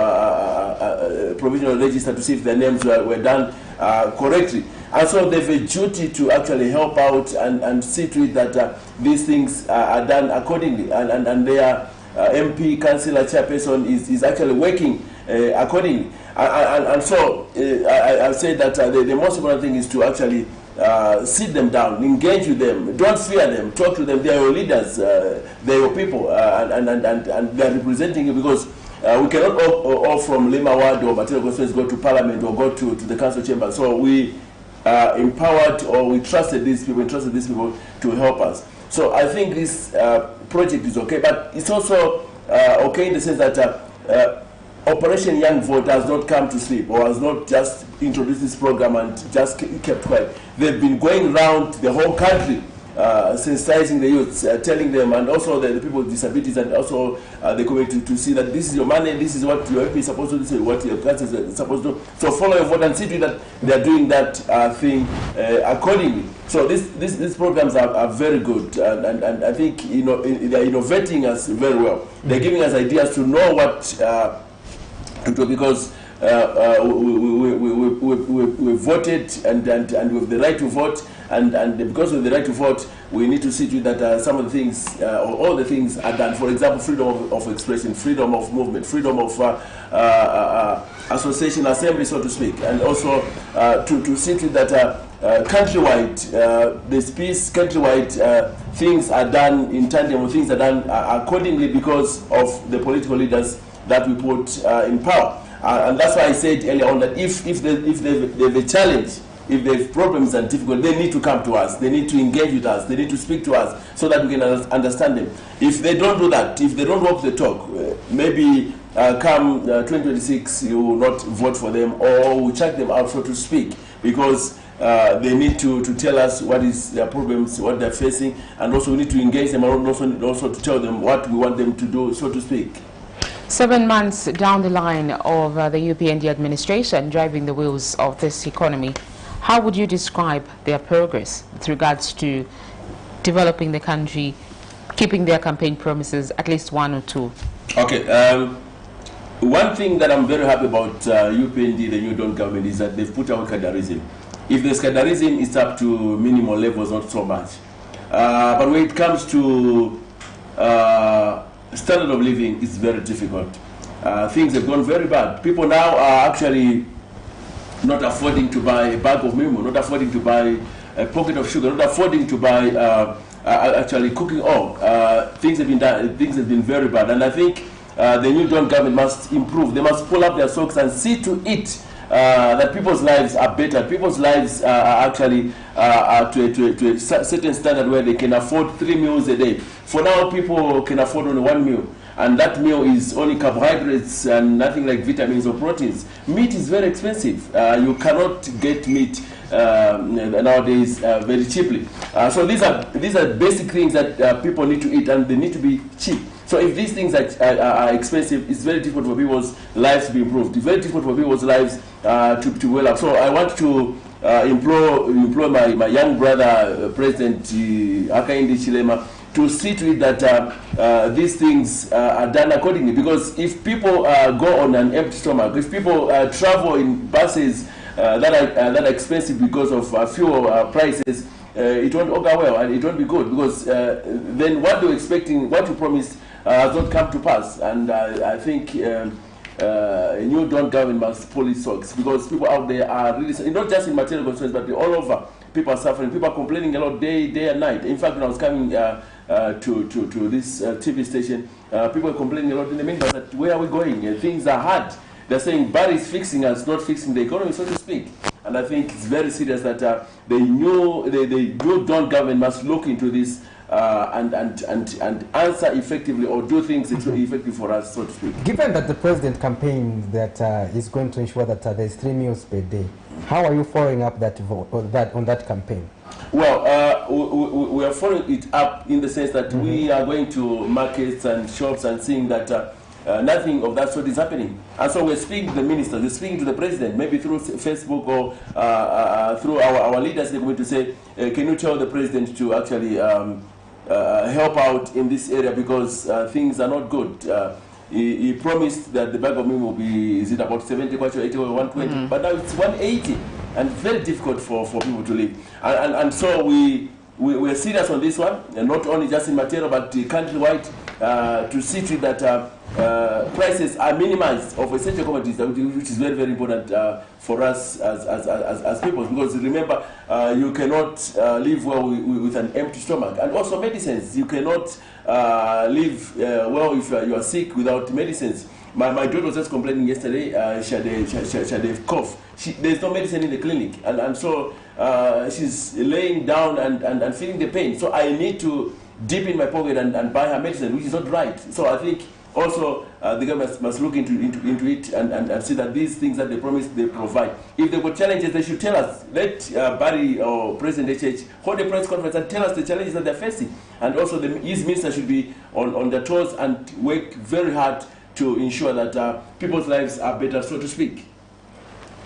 register to see if their names were done correctly. And so they have a duty to actually help out and see to it that these things are done accordingly, and their MP, councillor, chairperson is actually working accordingly. And so I say that the most important thing is to actually sit them down, engage with them, don't fear them, talk to them. They are your leaders, they are your people, and they are representing you, because we cannot all from Lima Ward or Matero Conference go to Parliament or go to the council chamber. So we empowered, or we trusted these people to help us. So I think this project is okay, but it's also okay in the sense that Operation Young Vote has not come to sleep, or has not just introduced this program and just kept quiet. They've been going around the whole country, sensitizing the youths, telling them, and also the people with disabilities, and also the community, to see that this is your money, this is what your MP is supposed to do, this is what your council is supposed to do. So follow your vote and see to that they are doing that thing accordingly. So these programs are very good, and I think they are innovating us very well. They're giving us ideas to know what to do, because we voted and we have the right to vote, and because of the right to vote, we need to see to it that some of the things, or all the things are done. For example, freedom of expression, freedom of movement, freedom of association, assembly, so to speak, and also to see to it that countrywide, this piece, countrywide things are done in tandem, or things are done accordingly, because of the political leaders that we put in power. And that's why I said earlier on that if they have a challenge, if they have problems and difficulties, they need to come to us, they need to engage with us, they need to speak to us, so that we can understand them. If they don't do that, if they don't walk the talk, maybe come 2026 you will not vote for them, or we check them out, so to speak, because they need to tell us what is their problems, what they're facing, and also we need to engage them, and also to tell them what we want them to do, so to speak. 7 months down the line of the UPND administration driving the wheels of this economy, how would you describe their progress with regards to developing the country, keeping their campaign promises, at least one or two? Okay. One thing that I'm very happy about UPND, the New Dawn government, is that they've put out cadreism. If there's cadreism, it's up to minimal levels, not so much. But when it comes to standard of living, is very difficult. Things have gone very bad. People now are actually not affording to buy a bag of mimo, not affording to buy a pocket of sugar, not affording to buy actually cooking oil. Things have been done. Things have been very bad, and I think the New Dawn government must improve. They must pull up their socks and see to it that people's lives are better. People's lives are actually to a certain standard where they can afford 3 meals a day. For now, people can afford only 1 meal, and that meal is only carbohydrates and nothing like vitamins or proteins. Meat is very expensive. You cannot get meat nowadays very cheaply. So these are basic things that people need to eat, and they need to be cheap. So if these things are expensive, it's very difficult for people's lives to be improved. It's very difficult for people's lives to well up. So I want to employ my young brother, President Hakainde Hichilema, to see to it that these things are done accordingly. Because if people go on an empty stomach, if people travel in buses that are expensive because of fuel prices, it won't go well, and it won't be good, because then what you're expecting, what you promised, has not come to pass. And I think a New Dawn government must pull its socks, because people out there are really, not just in material concerns, but all over. People are suffering. People are complaining a lot, day and night. In fact, when I was coming to this TV station, people are complaining a lot in the meantime that where are we going? Things are hard. they're saying Barry is fixing us, not fixing the economy, so to speak. And I think it's very serious that the new Dawn government must look into this and answer effectively or do things effectively for us, so to speak. Given that the president campaigns that is going to ensure that there's 3 meals per day, how are you following up that vote on that campaign? Well, we are following it up in the sense that we are going to markets and shops and seeing that nothing of that sort is happening. And so we're speaking to the ministers, we're speaking to the president, maybe through Facebook or through our leaders. They're going to say, can you tell the president to actually help out in this area because things are not good. He promised that the bag of meal will be, is it about 70, 80 or 120, but now it's 180, and very difficult for people to live. And so we're serious on this one, and not only just in Matero, but countrywide, to see to it that prices are minimized of essential commodities, which is very, very important for us as people. Because remember, you cannot live well with an empty stomach. And also medicines, you cannot live well if you are sick without medicines. My daughter was just complaining yesterday, she had a cough. There's no medicine in the clinic, and so she's laying down and feeling the pain. So I need to dip in my pocket and buy her medicine, which is not right. So I think also the government must look into it and see that these things that they promise, they provide. If they've got challenges, they should tell us. Let Barry or President HH hold a press conference and tell us the challenges that they're facing. And also his minister should be on their toes and work very hard to ensure that people's lives are better, so to speak.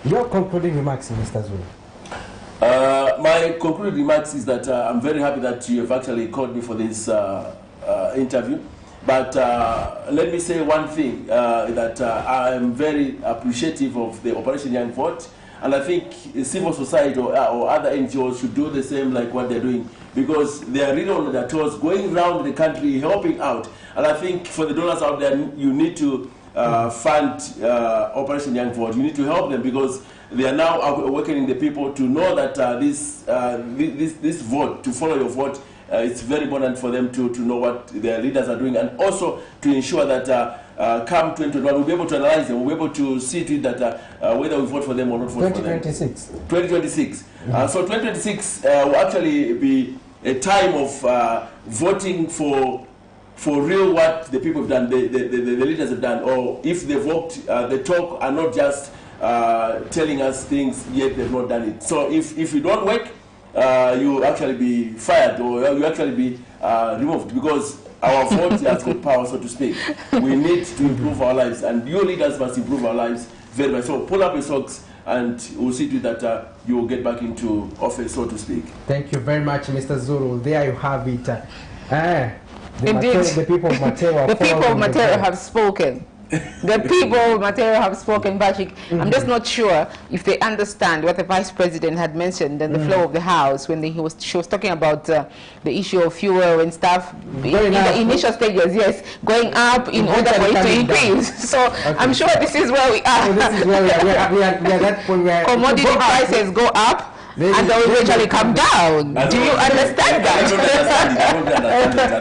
Your concluding remarks, Mr. Zulu. My concluding remarks is that I'm very happy that you have actually called me for this interview. But let me say one thing, that I am very appreciative of the Operation Young Vote, and I think civil society or other NGOs should do the same like what they're doing, because they are really on their toes, going around the country, helping out. And I think for the donors out there, you need to fund Operation Young Vote. You need to help them, because they are now awakening the people to know that this vote, to follow your vote, it's very important for them to know what their leaders are doing, and also to ensure that come 2021, we'll be able to analyze them, we'll be able to see to it that whether we vote for them or not vote for them. 2026. So 2026 will actually be a time of voting for real what the people have done, the leaders have done, or if they've worked, the talk are not just telling us things, yet they've not done it. So if you don't work, you actually be fired, or you actually be removed, because our vote has got power, so to speak. We need to improve our lives, and your leaders must improve our lives very much. So pull up your socks, and we'll see to it that you will get back into office, so to speak. Thank you very much, Mr. Zulu. There you have it. Indeed. The people of Matero the people of Matero have spoken. The people of Matero have spoken, Bashik. I'm just not sure if they understand what the Vice President had mentioned in the floor of the House when she was talking about the issue of fuel and stuff in the initial stages, yes, going up in order for it to increase. So I'm sure this is where we are. So this is where we are that point where commodity prices go up, and they will eventually come down. Do you understand that?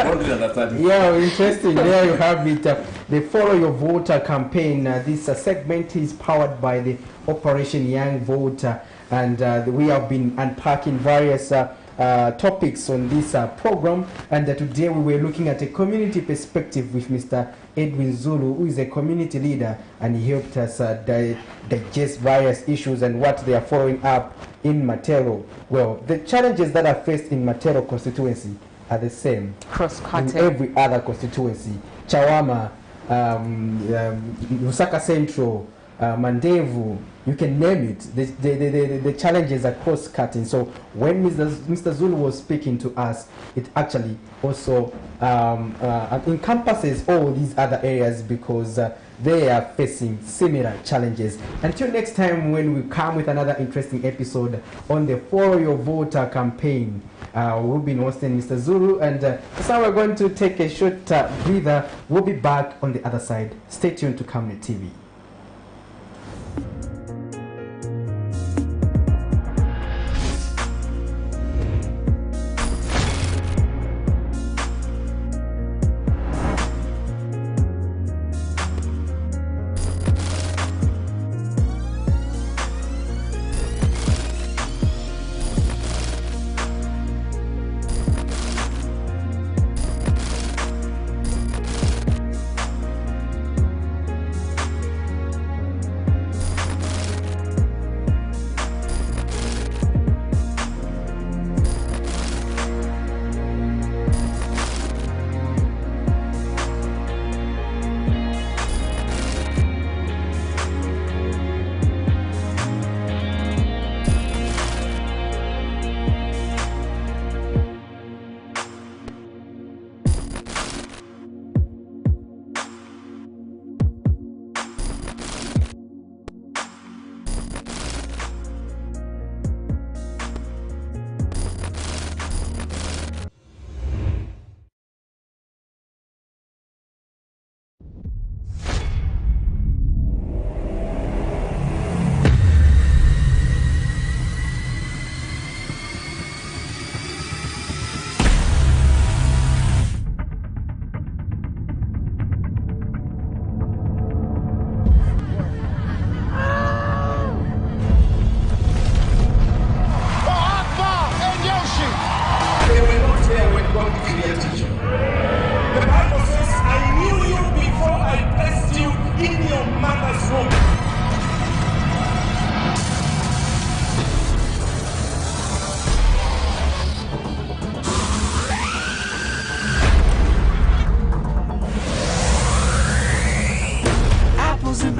I don't really understand it. Yeah, interesting. There you have it. The Follow Your Voter campaign. This segment is powered by the Operation Young Voter, and we have been unpacking various topics on this program, and today we were looking at a community perspective with Mr. Edwin Zulu, who is a community leader, and he helped us digest various issues and what they are following up in Matero. Well, the challenges that are faced in Matero constituency are the same in every other constituency. Chawama, Lusaka Central, Mandevu, you can name it. The challenges are cross-cutting. So when Mr. Zulu was speaking to us, it actually also encompasses all these other areas, because they are facing similar challenges. Until next time, when we come with another interesting episode on the Follow Your Voter campaign, we'll be hosting Mr. Zulu, and so we're going to take a short breather. We'll be back on the other side. Stay tuned to Camnet TV.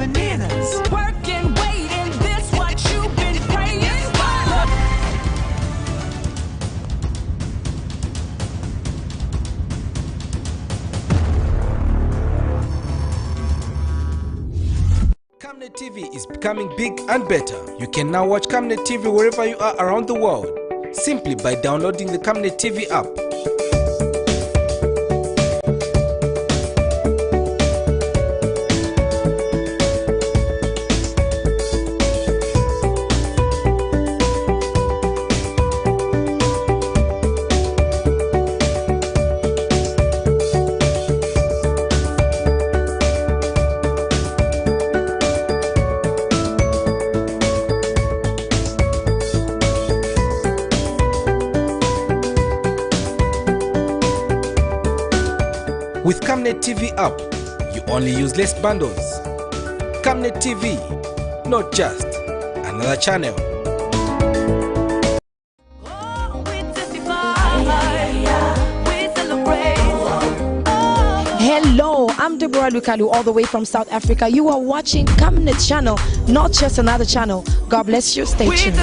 bananas. Working, waiting, this what you've been praying for. Camnet TV is becoming big and better. You can now watch Camnet TV wherever you are around the world, simply by downloading the Camnet TV app. With Camnet TV app, you only use less bundles. Camnet TV, not just another channel. Hello, I'm Deborah Lukalu, all the way from South Africa. You are watching Camnet channel, not just another channel. God bless you. Stay tuned.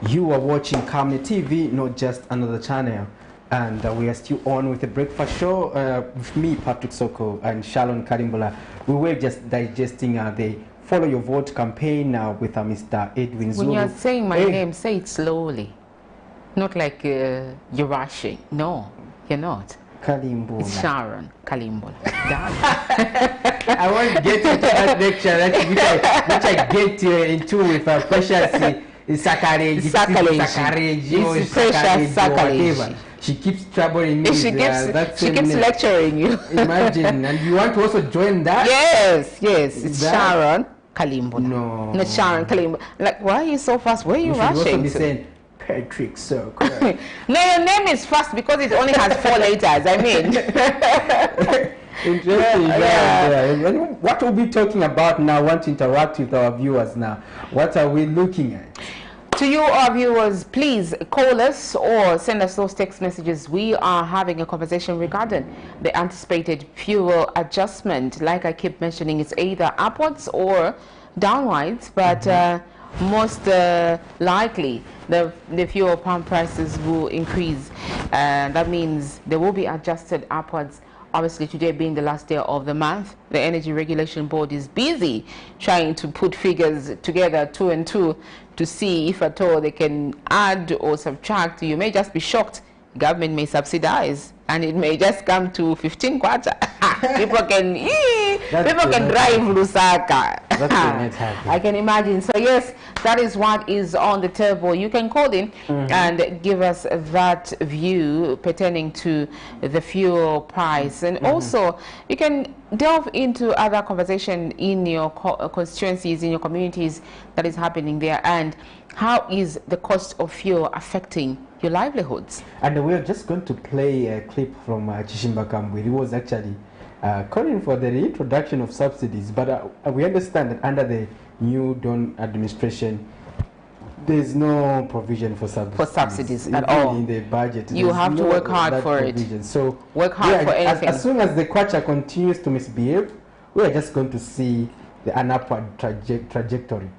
You are watching Camnet TV, not just another channel. And we are still on with the breakfast show with me, Patrick Soko, and Shalon Kalimbola. We were just digesting the Follow Your Vote campaign with Mr. Edwin Zulu. When you're saying my name, say it slowly. Not like you're rushing. No, you're not. Kalimbola. It's Sharon Kalimbola. I want to get into that lecture which I get into with Precious Sakareji, whatever. She keeps troubling me. She keeps lecturing you. Imagine, and you want to also join that? Yes, yes. It's Sharon Kalimbola. No. Not Sharon Kalimbola. Like, why are you so fast? Where are you rushing? You should also be saying Patrick Soko. No, your name is fast because it only has 4 letters. I mean. Interesting. Yeah. What we'll be talking about now, I want to interact with our viewers now. What are we looking at? To you, our viewers, please call us or send us those text messages. We are having a conversation regarding the anticipated fuel adjustment. Like I keep mentioning, it's either upwards or downwards, but most likely the fuel pump prices will increase. That means they will be adjusted upwards. Obviously, today being the last day of the month, the Energy Regulation Board is busy trying to put figures together, 2 and 2, to see if at all they can add or subtract. You may just be shocked. Government may subsidize, and it may just come to 15 quarter. People can drive Lusaka. I can imagine. So yes, that is what is on the table. You can call in and give us that view pertaining to the fuel price, and also you can delve into other conversation in your constituencies, in your communities that is happening there, and how is the cost of fuel affecting your livelihoods. And we're just going to play a clip from Chishimba Kambwe. He was actually calling for the reintroduction of subsidies, but we understand that under the new Dawn administration, there's no provision for subsidies at all in the budget. You have to work hard for it. So work hard for anything. As soon as the kwacha continues to misbehave, we are just going to see an upward trajectory.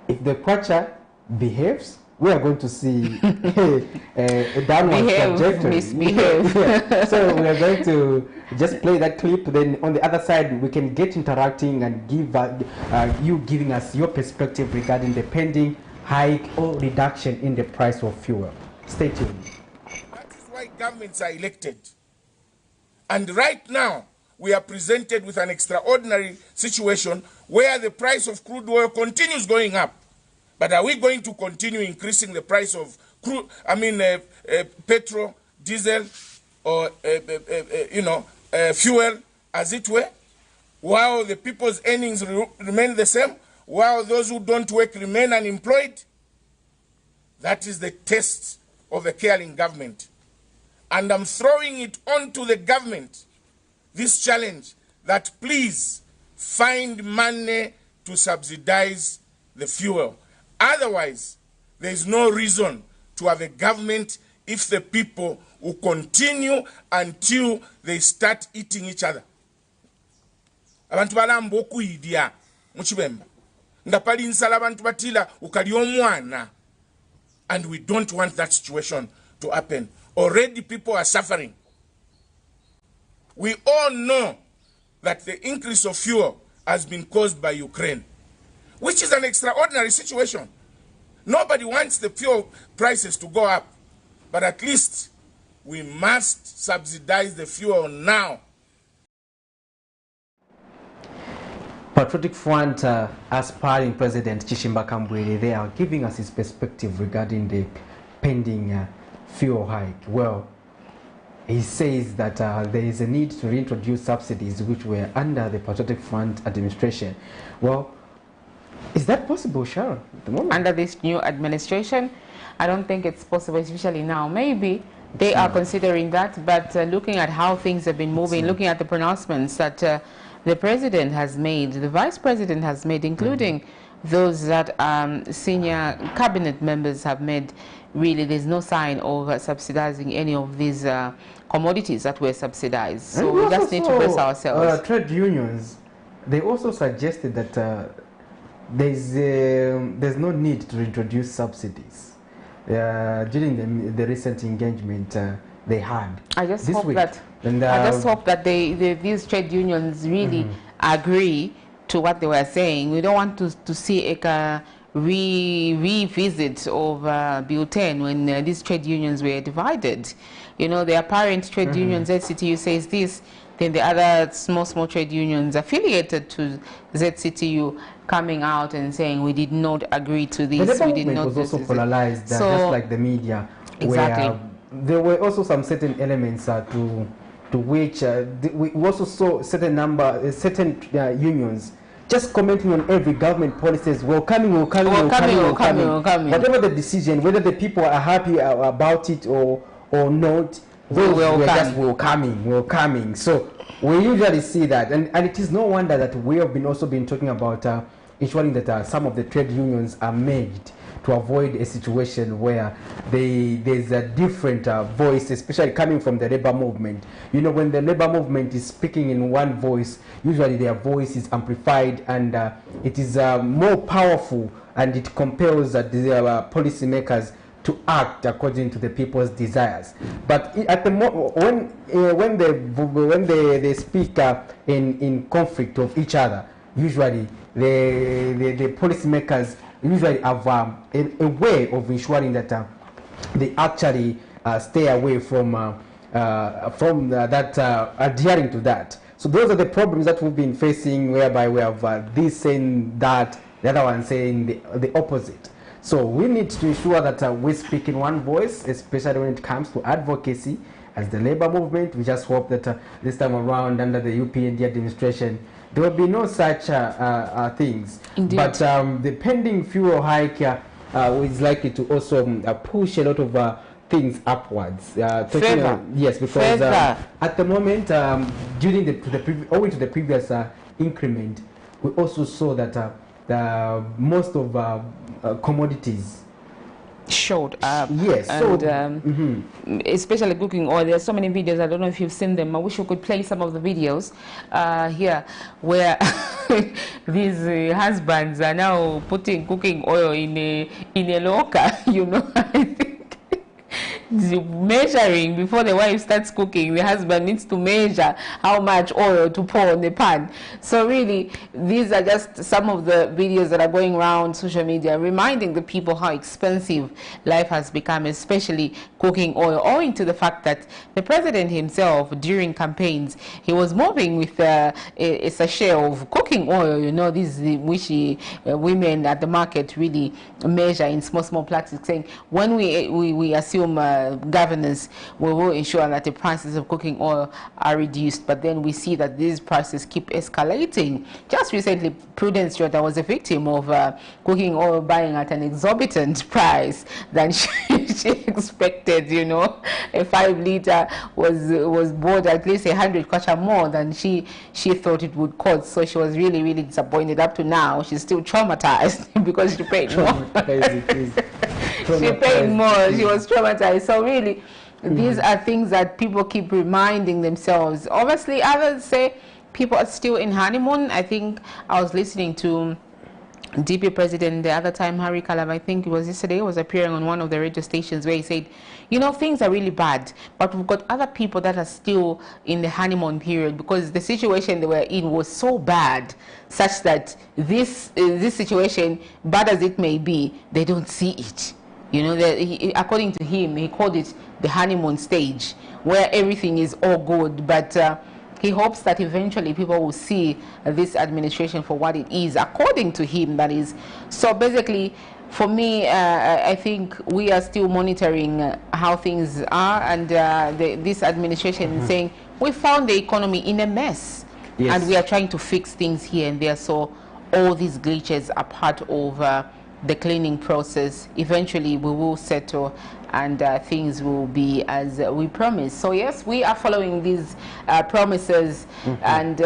If the kwacha behaves, we are going to see a downward trajectory. Misbehave. Yeah. So we are going to just play that clip. Then on the other side, we can get interacting and give you giving us your perspective regarding the pending hike or reduction in the price of fuel. Stay tuned. That is why governments are elected. And right now, we are presented with an extraordinary situation where the price of crude oil continues going up. But are we going to continue increasing the price of crude, petrol, diesel, or, fuel, as it were, while the people's earnings remain the same? While those who don't work remain unemployed? That is the test of a caring government. And I'm throwing it onto the government, this challenge, that please find money to subsidize the fuel. Otherwise, there is no reason to have a government if the people will continue until they start eating each other. Abantu balamba okuyidya mu kibemba. And we don't want that situation to happen. Already people are suffering. We all know that the increase of fuel has been caused by Ukraine, which is an extraordinary situation. Nobody wants the fuel prices to go up, but at least we must subsidize the fuel now. Patriotic Front aspiring President Chishimba Kambwele, they are giving us his perspective regarding the pending fuel hike. Well, he says that there is a need to reintroduce subsidies which were under the Patriotic Front administration. Well, is that possible, Sharon, at the moment? Under this new administration, I don't think it's possible, especially now. Maybe they are considering that, but looking at how things have been moving, looking at the pronouncements that the president has made, the vice president has made, including those that senior cabinet members have made, really there's no sign of subsidizing any of these commodities that were subsidized. So we just need to brace ourselves. Trade unions, they also suggested that there's no need to introduce subsidies during the recent engagement they had. I just hope that these trade unions really agree to what they were saying. We don't want to see a revisit of Bill 10 when these trade unions were divided. You know, the apparent trade unions, ZCTU says this, then the other small trade unions affiliated to ZCTU coming out and saying we did not agree to this. The movement was also polarized, just like the media. Exactly. Where, there were also some certain elements to which we also saw certain unions just commenting on every government policies, welcoming. Whatever the decision, whether the people are happy about it or not, those were just welcoming. So we usually see that, and it is no wonder that we have also been talking about ensuring that some of the trade unions are merged to avoid a situation where there's a different voice, especially coming from the labor movement. You know, when the labor movement is speaking in one voice, usually their voice is amplified and it is more powerful, and it compels the policymakers to act according to the people's desires. But at the when they speak in conflict of each other, usually the policymakers usually have a way of ensuring that they actually stay away from adhering to that. So those are the problems that we've been facing, whereby we have this saying that, the other one saying the opposite. So we need to ensure that we speak in one voice, especially when it comes to advocacy as the labor movement. We just hope that this time around, under the UPND administration, there will be no such things. Indeed. But the pending fuel hike is likely to also push a lot of things upwards. Yes, because at the moment, during owing to the previous increment, we also saw that most of commodities showed up. Yes, and especially cooking oil. There's so many videos. I don't know if you've seen them. I wish we could play some of the videos here, where these husbands are now putting cooking oil in a locker. You know, I think measuring before the wife starts cooking. The husband needs to measure how much oil to pour on the pan. So really, these are just some of the videos that are going around social media, reminding the people how expensive life has become, especially cooking oil, owing to the fact that the president himself, during campaigns, he was moving with a sachet of cooking oil. You know, these which women at the market really measure in small plastics, saying when we assume governance, we will ensure that the prices of cooking oil are reduced. But then we see that these prices keep escalating. Just recently, Prudence Jota was a victim of cooking oil buying at an exorbitant price than she expected. You know, a 5 liter was bought at least 100 kwacha more than she thought it would cost. So she was really disappointed. Up to now, she's still traumatized because she paid more. She paid more. She was traumatized. So really, these are things that people keep reminding themselves. Obviously, others say people are still in honeymoon. I think I was listening to DP President the other time, Harry Kalab, I think it was yesterday, was appearing on one of the radio stations where he said, you know, things are really bad, but we've got other people that are still in the honeymoon period because the situation they were in was so bad, such that this situation, bad as it may be, they don't see it. You know, according to him, he called it the honeymoon stage, where everything is all good, but he hopes that eventually people will see this administration for what it is, according to him, that is. So basically, for me, I think we are still monitoring how things are, and this administration is saying, we found the economy in a mess, and we are trying to fix things here and there. So all these glitches are part of the cleaning process. Eventually we will settle and things will be as we promised. So yes, we are following these promises, and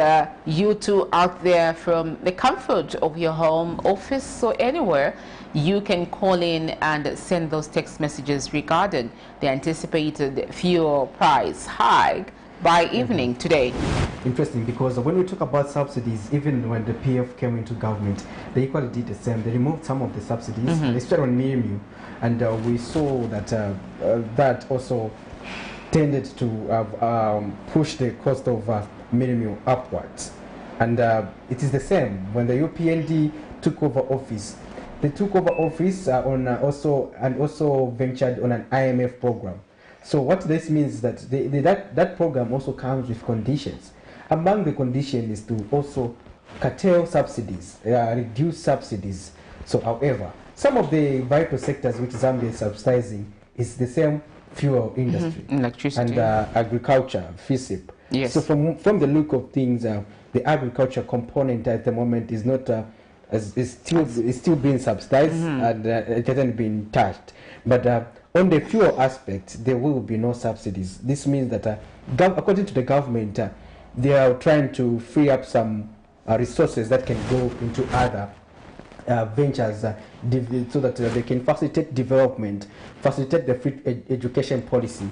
you two out there from the comfort of your home, office, or anywhere, you can call in and send those text messages regarding the anticipated fuel price hike by evening today. Interesting, because when we talk about subsidies, even when the PF came into government, they equally did the same. They removed some of the subsidies, they started on minimum, and we saw that that also tended to push the cost of minimum upwards. And it is the same when the UPND took over office. They took over office on also ventured on an IMF program. So what this means is that that program also comes with conditions. Among the conditions is to also curtail subsidies, reduce subsidies. So however, some of the vital sectors which Zambia is subsidizing is the same fuel industry, electricity, and agriculture, FISIP. Yes. So from the look of things, the agriculture component at the moment is not is still being subsidized, and it hasn't been touched. But on the fuel aspect, there will be no subsidies. This means that, according to the government, they are trying to free up some resources that can go into other ventures, so that they can facilitate development, facilitate the free education policy,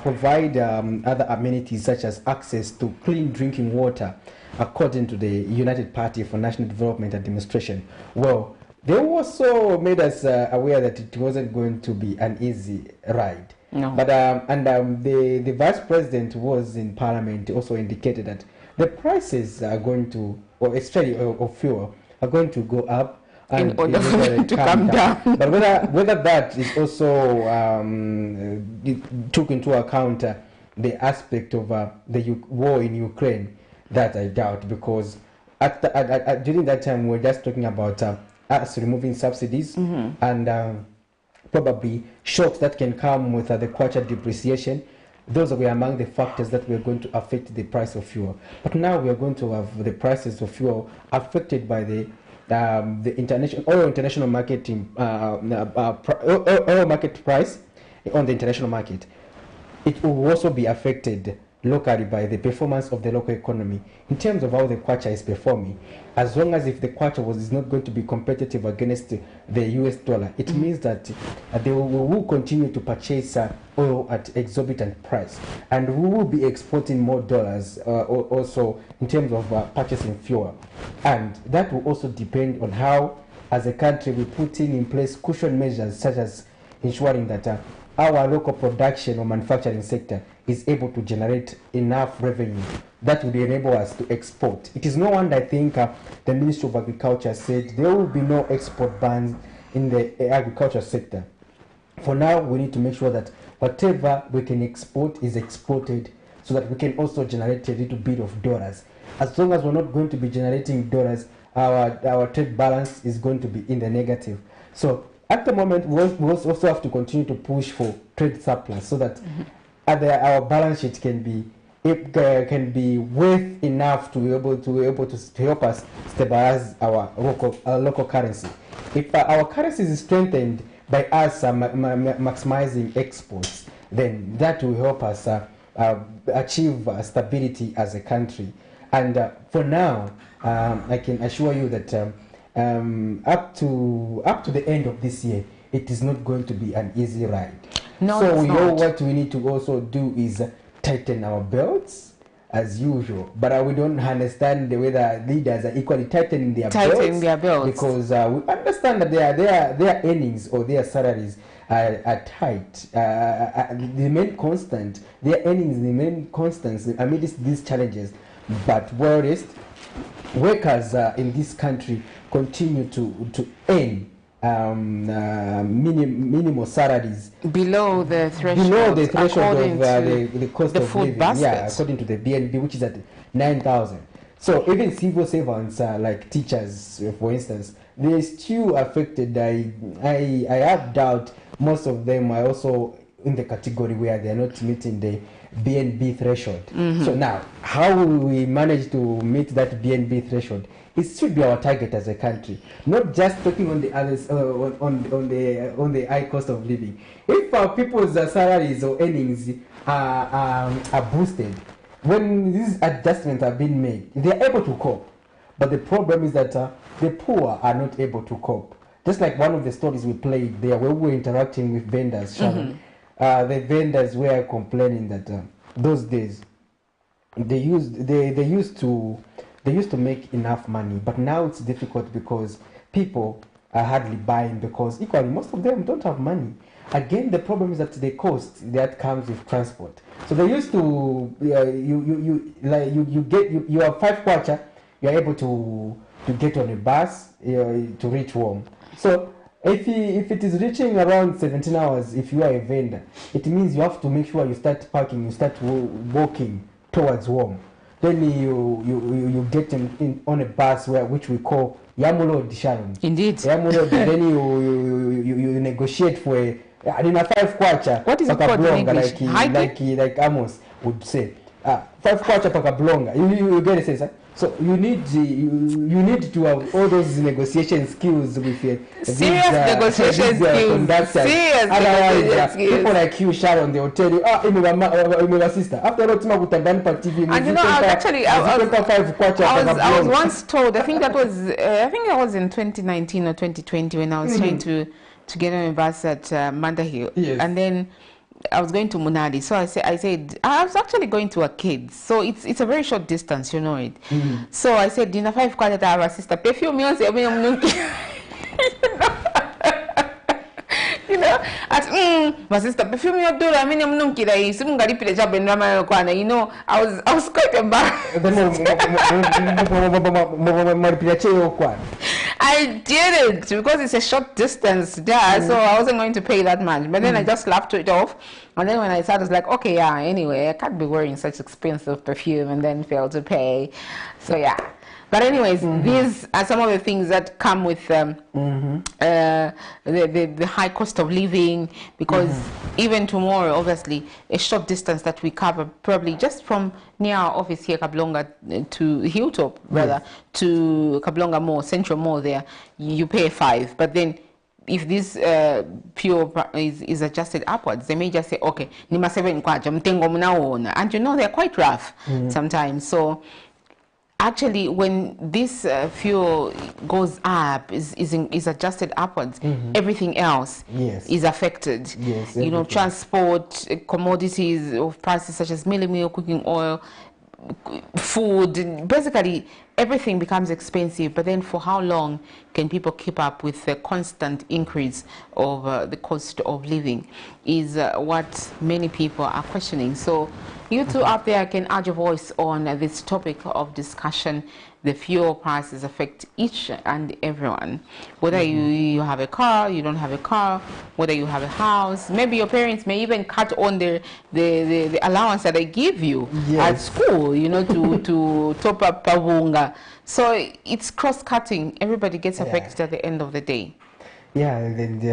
provide other amenities such as access to clean drinking water, according to the United Party for National Development Administration. Well, they also made us aware that it wasn't going to be an easy ride. No. But the vice president was in parliament, also indicated that the prices are going to, or especially of fuel, are going to go up in order for them to come down. But whether that is also it took into account the aspect of the war in Ukraine, that I doubt, because during that time we're just talking about us removing subsidies and probably shocks that can come with the kwacha depreciation. Those were among the factors that were going to affect the price of fuel. But now we are going to have the prices of fuel affected by the international marketing oil market price, on the international market, it will also be affected locally by the performance of the local economy in terms of how the kwacha is performing. As long as if the kwacha is not going to be competitive against the US dollar, it means that they will continue to purchase oil at exorbitant price, and we will be exporting more dollars also in terms of purchasing fuel. And that will also depend on how, as a country, we put in place cushion measures such as ensuring that our local production or manufacturing sector is able to generate enough revenue that would enable us to export. It is no wonder, I think, the Ministry of Agriculture said there will be no export bans in the agriculture sector. For now, we need to make sure that whatever we can export is exported so that we can also generate a little bit of dollars. As long as we're not going to be generating dollars, our trade balance is going to be in the negative. So at the moment, we also have to continue to push for trade surplus so that our balance sheet can be worth enough to be able to help us stabilize our local currency. If our currency is strengthened by us maximizing exports, then that will help us achieve stability as a country. And for now, I can assure you that up to the end of this year, it is not going to be an easy ride. No, so we know what we need to also do is tighten our belts as usual, but we don't understand the way that leaders are equally tightening their belts because we understand that their earnings or their salaries are tight. They remain constant. Their earnings remain constant amidst these challenges. But whereas workers in this country continue to earn minimal salaries below the threshold of the cost the of food living. basket. Yeah, according to the BNB, which is at 9,000. So even civil servants like teachers, for instance, they're still affected. I have doubt most of them are also in the category where they are not meeting the BNB threshold. So now, how will we manage to meet that BNB threshold? It should be our target as a country, not just talking on the others on the high cost of living. If our people's salaries or earnings are boosted, when these adjustments are being made, they are able to cope. But the problem is that the poor are not able to cope. Just like one of the stories we played there, where we were interacting with vendors, Sharon. The vendors were complaining that those days they used to make enough money, but now it's difficult because people are hardly buying because equally most of them don't have money. Again, the problem is that the cost that comes with transport. So they used to you have 5 kwacha, you are able to get on a bus to reach home. So if it is reaching around 17 hours, if you are a vendor, it means you have to make sure you start parking, you start walking towards home. Then you get on a bus which we call Yamulod, Sharon. Indeed. Yamulod, then you negotiate for a 5 kwacha. What is it called in English? Like Amos would say. 5 kwacha pakablonga. You get a sense. So you need to have all those negotiation skills with negotiation skills. Otherwise, people like you, Sharon, they will tell you, my sister. After all, TV. And you know, I was once told. I think that was in 2019 or 2020 when I was trying to get on a bus at Mandahill, and then I was going to Munadi, so I said I was actually going to a kid's, so it's a very short distance, you know it. So I said, "Dina 5 kwacha ta our sister perfume you know, as my sister perfume you do. I mean, I'm not kidding. Some gari pile job in Rama Kwana. You know, I was quite embarrassed. I didn't because it's a short distance there, so I wasn't going to pay that much. But then I just laughed it off. And then when I started, I was like, okay, yeah, anyway, I can't be wearing such expensive perfume and then fail to pay. So yeah. But anyways, these are some of the things that come with the high cost of living, because even tomorrow, obviously, a short distance that we cover, probably just from near our office here, Kablonga, to Hilltop, rather, to Kablonga Mall, Central Mall there, you pay 5. But then if this fuel is adjusted upwards, they may just say, okay, nima 7 kwacha mtengo mnaona, and you know they're quite rough sometimes. So actually, when this fuel goes up, is adjusted upwards, everything else is affected. Yes, you know, transport, commodities of prices such as meal, cooking oil, food, basically everything becomes expensive. But then for how long can people keep up with the constant increase of the cost of living is what many people are questioning. So you two out there can add your voice on this topic of discussion. The fuel prices affect each and everyone, whether you have a car, you don't have a car, whether you have a house. Maybe your parents may even cut on the allowance that they give you at school, you know, to top up pavunga. So it's cross-cutting. Everybody gets affected at the end of the day. Yeah, and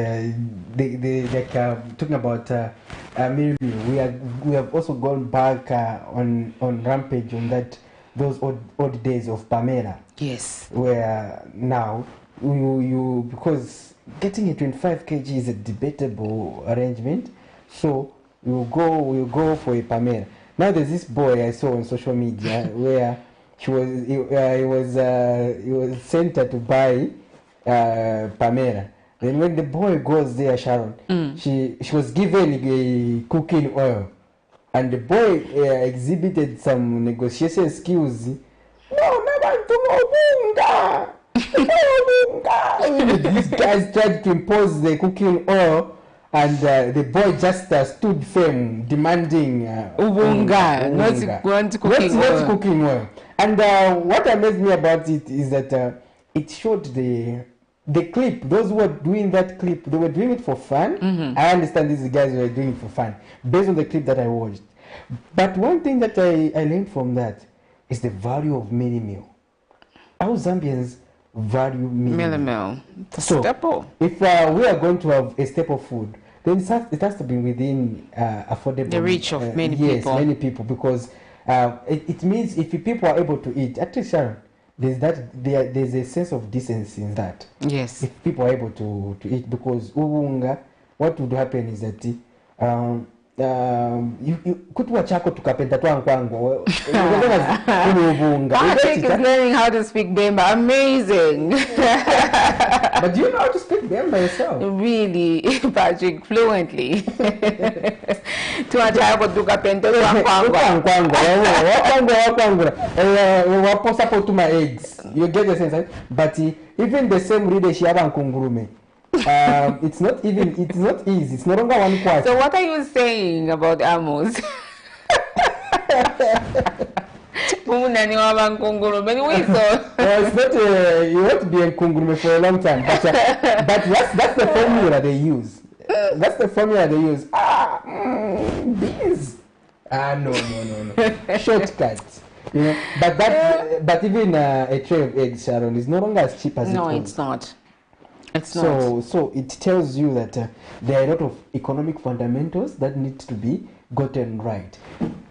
like talking about we have also gone back on rampage on those old days of Pamela. Yes. Where now you because getting a 25 kg is a debatable arrangement, so we'll go for a Pamela. Now there's this boy I saw on social media where he was sent to buy Pamela. Then when the boy goes there, Sharon, she was given a cooking oil, and the boy exhibited some negotiation skills. These guys tried to impose the cooking oil, and the boy just stood firm, demanding ubunga, not cooking oil. And what amazed me about it is that it showed the clip. Those who were doing that clip, they were doing it for fun. I understand these guys were doing it for fun based on the clip that I watched. But one thing that I learned from that is the value of mini meal. How Zambians value mini meal. So staple. If we are going to have a staple food, then it has to be within affordable, the reach of many people. Yes, many people, because it means if people are able to eat, at least Sharon, there's a sense of decency in that. Yes. If people are able to eat, because what would happen is that kutwa chako tukapenda twankwangu. Patrick is learning how to speak Bemba. Amazing. But do you know how to speak Bemba yourself? Really, Patrick, fluently. Twa chako tukapenda twankwangu. Waposa po to my eggs. You get the sense, right? But even the same reader she have kungurume. It's not easy. It's no longer one question. So what are you saying about Amos? It's not you want to be a kungurume for a long time, but that's the formula they use. That's the formula they use. Bees. No. Shortcuts. You know, but even a tray of eggs, Sharon, is no longer as cheap as no, it was. It's not. It's not. So it tells you that there are a lot of economic fundamentals that need to be gotten right.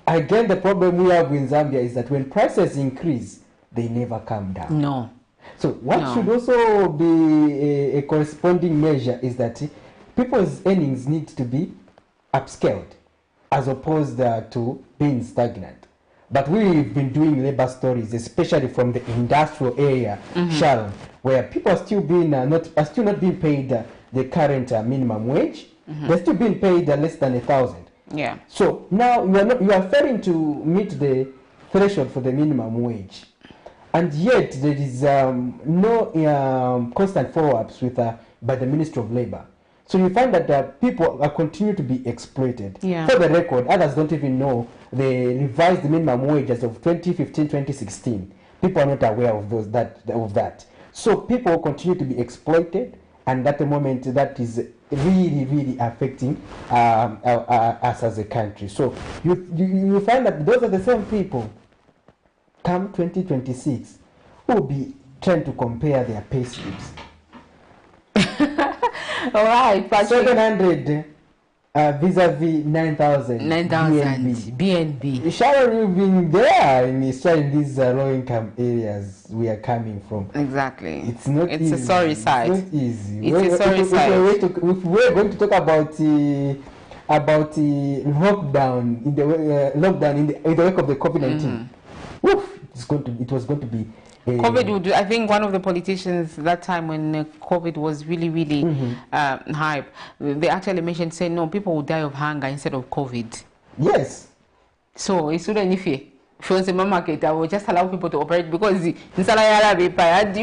Again, the problem we have in Zambia is that when prices increase, they never come down. No. So what should also be a corresponding measure is that people's earnings need to be upscaled as opposed to being stagnant. But we've been doing labor stories, especially from the industrial area, Sharon, where people are still not being paid the current minimum wage. They're still being paid less than 1,000. Yeah. So now you are failing to meet the threshold for the minimum wage, and yet there is no constant follow-ups by the Ministry of Labor. So you find that people are continue to be exploited. Yeah. For the record, others don't even know they revised the minimum wage as of 2015-2016. People are not aware of that. So people will continue to be exploited, and at the moment that is really affecting us as a country. So you find that those are the same people come 2026 who will be trying to compare their pay slips. All right, Patrick. 700 vis-a-vis 9,000 BNB. Sharon, you've been there in these low-income areas we are coming from. Exactly. It's not it's easy. A sorry sight. It's not easy. It's a sorry sight. If we're going to talk about the lockdown in the wake of the COVID-19, it was going to be. COVID would. I think one of the politicians that time when COVID was really hype, they actually mentioned saying no, people will die of hunger instead of COVID. Yes. So it's not if the market, I will just allow people to operate because you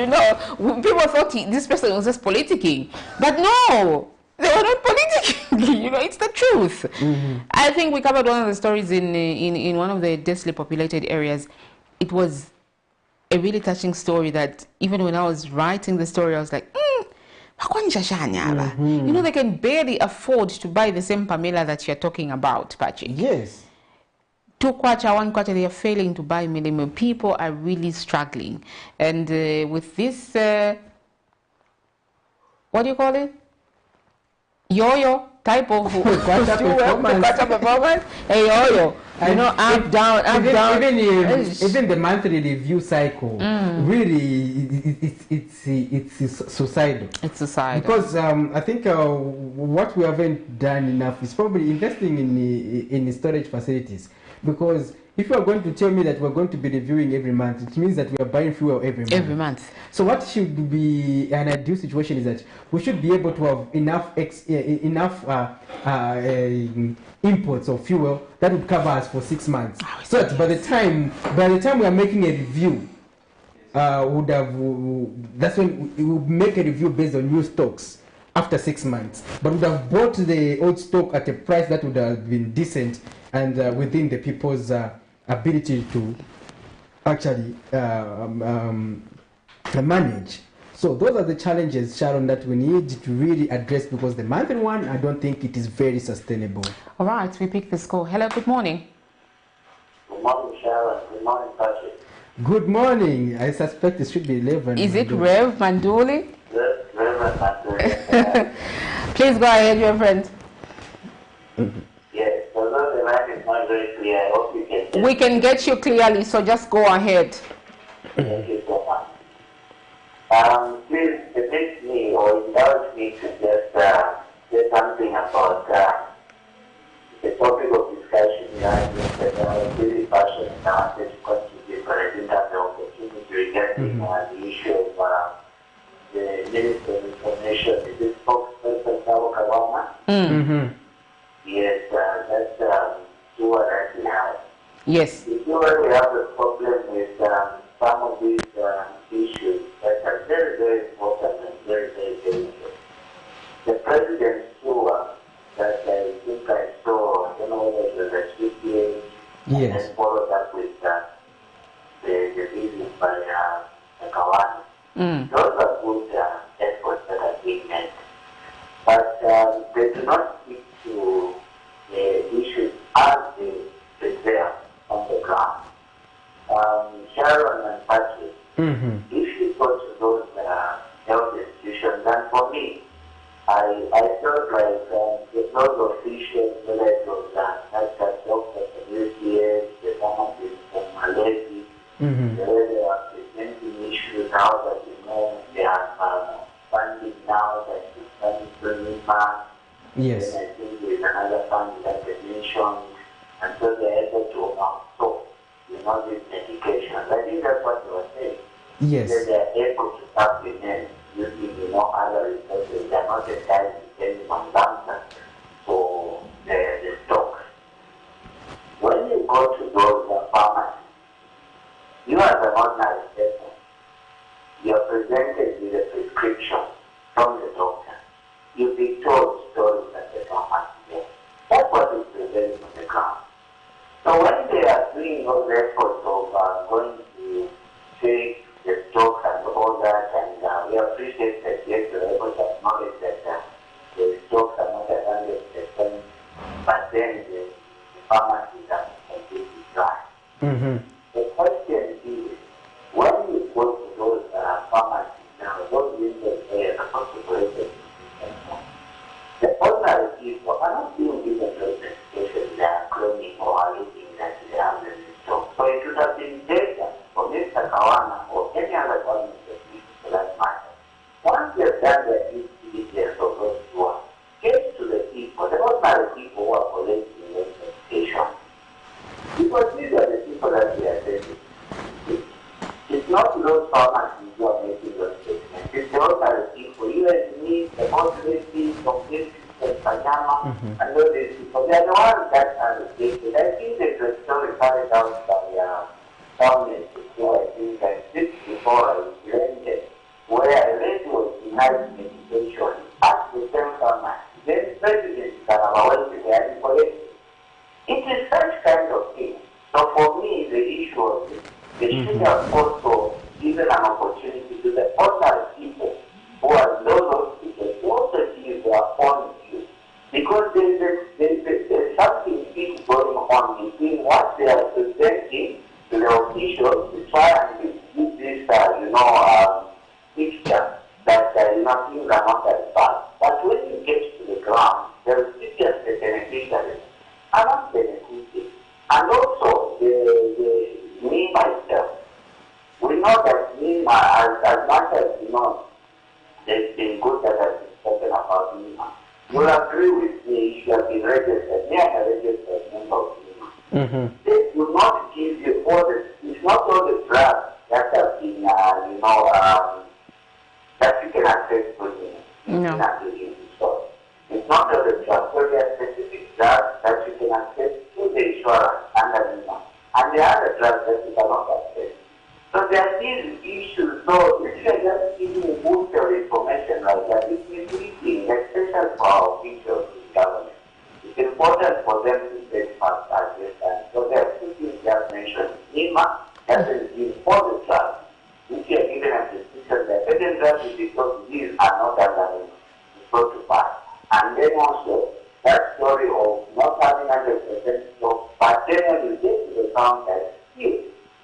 know, people thought this person was just politicking, but no, they were not politicking. You know, it's the truth. I think we covered one of the stories in one of the densely populated areas. It was a really touching story that even when I was writing the story, I was like, you know, they can barely afford to buy the same Pamela that you're talking about, Patrick. Yes. 2 kwacha, 1 kwacha, they are failing to buy minimum. People are really struggling. And with this, what do you call it? Yo-yo type of kwacha performance. A yo-yo. You know, up, down, up, down. Even the monthly review cycle, really, it's suicidal. It's suicidal. Because I think what we haven't done enough is probably investing in storage facilities. Because if you are going to tell me that we're going to be reviewing every month, it means that we are buying fuel every month. So what should be an ideal situation is that we should be able to have enough imports of fuel that would cover us for 6 months. So that by the time we are making a review, that's when we will make a review based on new stocks after 6 months. But we would have bought the old stock at a price that would have been decent and within the people's ability to actually manage. So those are the challenges, Sharon, that we need to really address, because the monthly one, I don't think it is very sustainable. All right, we pick this call. Hello, good morning. Good morning, Sharon. Good morning, Patrick. Good morning. I suspect it should be 11. Is it Rev Manduli? Yes, Rev Manduli. Please go ahead, your friend. Yes, although the line is not very clear, I hope you can. We can get you clearly, so just go ahead. Thank you so much. Please permit me or indulge me to just say something about the topic of discussion that I was really passionate and I wanted to contribute, but I didn't have the opportunity regarding the issue of the Minister of Information. Is this spokesperson Sabo Kawama? Yes, that's true that we have. Yes. If you already have a problem with some of these issues that are very, very important and very, very dangerous. The president saw that I think I saw, I don't know whether it was a CPA, and then followed up with the visit by Kawani. Those are good efforts that are being made. But they do not speak to the issues as they prevail on the ground. Sharon and Patrick, if you go to those health institutions, and for me, I felt like those officials, whether it was like doctors from UCS, the pharmacists from Malaysia, whether they are presenting issues now that you know they are funding now that is funding Prima. Yes. And I think there's another fund that they mentioned, and so they're able to outsource, you know, these medications. I think that's what they were saying. Yes. That they're able to supplement using, you know, other resources. They're not entirely depending on Lambda for the stock. When you go to those pharmacies, you as an ordinary person, you're presented with a prescription from the doctor. You'll be told stories at the pharmacy. That's what is presented on the ground. So when they are doing those efforts of going to take the stocks and all that, and we appreciate that yes, we're able to acknowledge that the stocks are not at 100%, but then the pharmacies are completely dry. The question is, when you go to those pharmacies now, those windows areas, service. It's not those farmers who are making those statements. It's the ordinary people, you and me, the motivated, complete, Pajama, and all these people. They are the ones that are the stated. I think there's a story carried out by Camnet, who I think I did before I landed, where a lady was denied medication at the same farmer. Then President Kanawawai began for it. It is such kind of thing. So for me, the issue of this, they should have also given an opportunity to the ordinary people who are in those hospitals to also give their point of view. Because there's something big going on between what they are presenting to the officials to try and give this, picture that things are not as bad. But when you get to the ground, the recipients, the beneficiaries, are not benefiting. And also, me myself, we know that me, as much as there's been good that has been spoken about me. You'll agree with me if you have been registered. Me, I'm a registered member of NEMA. They do not give you all it's not all the drugs that have been, that you can access to the store. It's not all the drugs. So there are specific drugs that you can access to the insurance under NEMA. And there are the drugs that you cannot access. So there are these issues. So if you are just giving a boost of information like that, it's misleading, especially for our officials in government. It's important for them to take part at this time. So there are two things just mentioned. NEMA doesn't give all the drugs. If you are given a decision that certain drugs because these are not under NEMA, it's so to pass. And then also that story of not having 100% stock, but then when you get to the ground that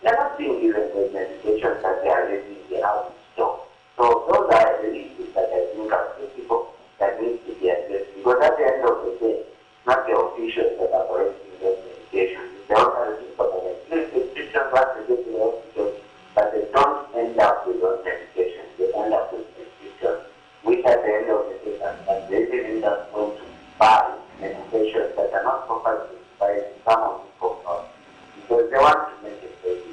they're not being given the medications that they are letting the out stock. So those are the issues that I think are critical that need to be addressed. Because at the end of the day, not the officials that are operating those medications. They also are people that are given prescriptions back to get to the hospital, but they don't end up with those medications. They end up with prescriptions, which at the end of the day, and they end up going to buy medications that are not properly prescribed to some of people because they want to make it baby.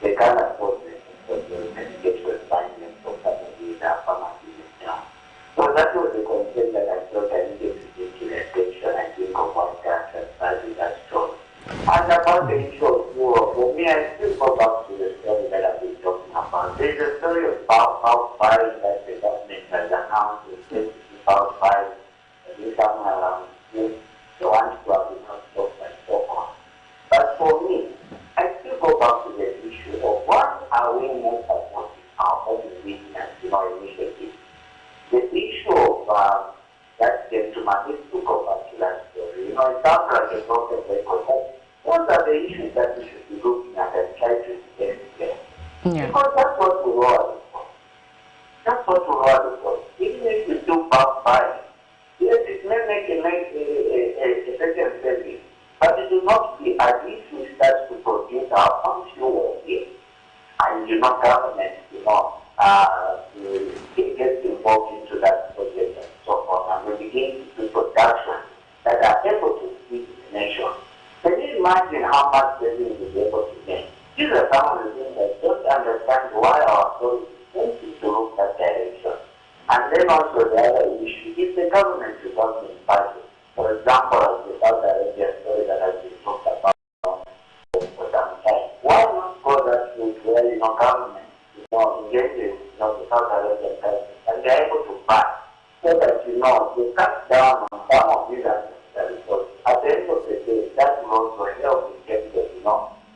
They can't afford the medication assignment for family in our pharmacy now. So that was the concern that I thought I needed to take to the attention. I think of what that story. And about the issue of war, for me, I still go back to the story that I've been talking about. There's a story of power firing that the government has announced in power firing. Somewhere around here, they want to have enough stock and so on. But for me, I still go back to the issue of what are we more supporting our own weakness in our initiative. The issue of that gentleman, this took a particular story. It sounds like a broken record. What are the issues that we should be looking at and try to get there? Because that's what we are for. That's what we are for. Even if we do backfire, yes, it may make a certain saving, but it will not be as if we start to produce our own fuel here. And government, gets involved into that project and so forth, and we begin to do production that are able to feed the nation. Can you imagine how much savings we'll be able to make? These are some of the things that don't understand why our authorities don't seem to look that direction. And then also the other issue is the government development budget. For example, as the South Arabia story that has been talked about for some time. Why not go that route where government engages the South Arabian government and they're able to buy so that they cut down on some of these unnecessary costs. At the end of the day, that will also help in getting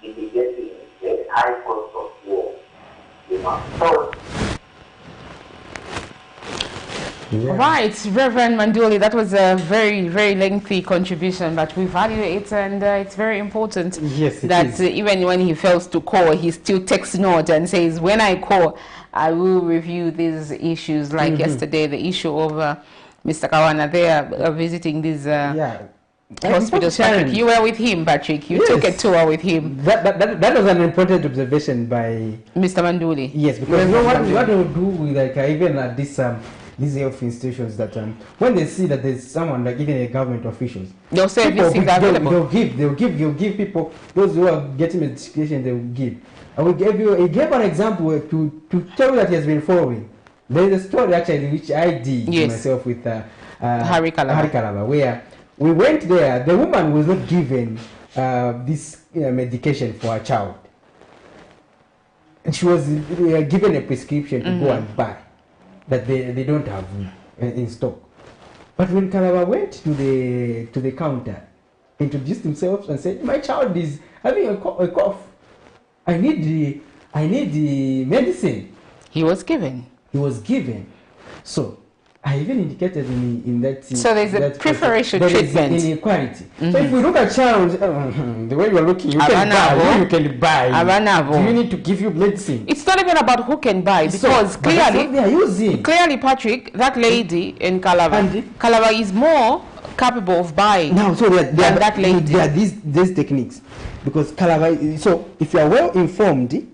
mitigating the high cost of fuel. So Right, Reverend Manduli, that was a very, very lengthy contribution, but we value it, and it's very important that even when he fails to call, he still takes note and says, when I call, I will review these issues. Like yesterday, the issue of Mr. Kawana there visiting these hospitals. Patrick, you were with him, Patrick. You took a tour with him. That was an important observation by Mr. Manduli. Yes, because what we do with even at this these health institutions that when they see that there's someone like even a government officials, they'll say they'll give people, those who are getting medication, they will give. And he gave an example to tell you that he has been following. There is a story actually which I did myself with Harry Kalaba, where we went there. The woman was not given this medication for a child. She was given a prescription to go and buy that they don't have in stock. But when Kalaba went to the counter, introduced himself and said, "My child is having a cough. I need the medicine." He was given. So I even indicated in that. So there's a preferential treatment. There is inequality. So if we look at child, the way you are looking, you can buy. Do you need to give you medicine? It's not even about who can buy, because clearly, Patrick, that lady in Kalaba is more capable of buying. Now, so than that lady. There are these techniques, because Kalaba. So if you are well informed,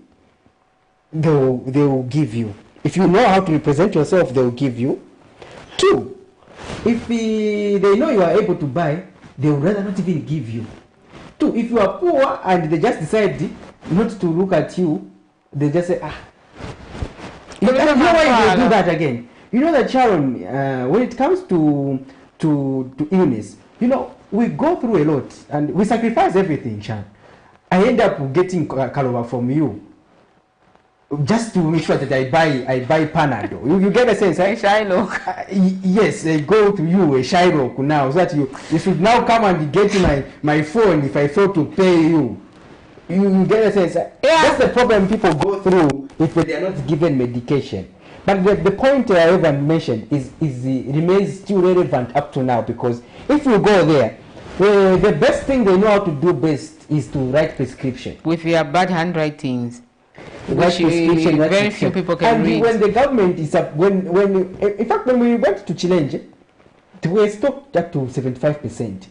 they will give you. If you know how to represent yourself, they will give you. 2, if they know you are able to buy, they would rather not even give you. 2, if you are poor and they just decide not to look at you, they just say, You know why they do that again? You know that, Sharon, when it comes to illness, we go through a lot and we sacrifice everything, Sharon. I end up getting Kalova from you, just to make sure that I buy Panado. You get a sense, right? Shylock. Yes, I go to you, a Shylock now, so that you should now come and get my phone if I fail to pay you. You get a sense? That's the problem people go through if they are not given medication. But the point I haven't mentioned remains still relevant up to now, because if you go there, the best thing they know how to do best is to write prescription. With their bad handwritings. Very few people can read. And when the government is up, in fact, when we went to Challenge, we stopped up to 75%.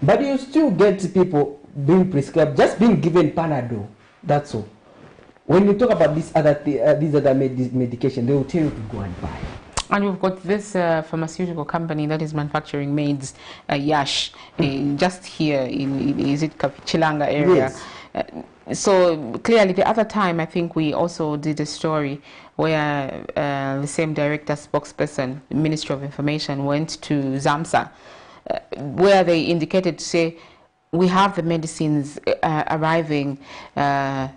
But you still get people being prescribed, just being given Panadol. That's all. When you talk about these other medication, they will tell you to go and buy. And we've got this pharmaceutical company that is manufacturing maids, Yash, just here is it Chilanga area? Yes. So clearly, the other time I think we also did a story where the same director spokesperson, the Ministry of Information, went to ZAMSA, where they indicated to say, we have the medicines arriving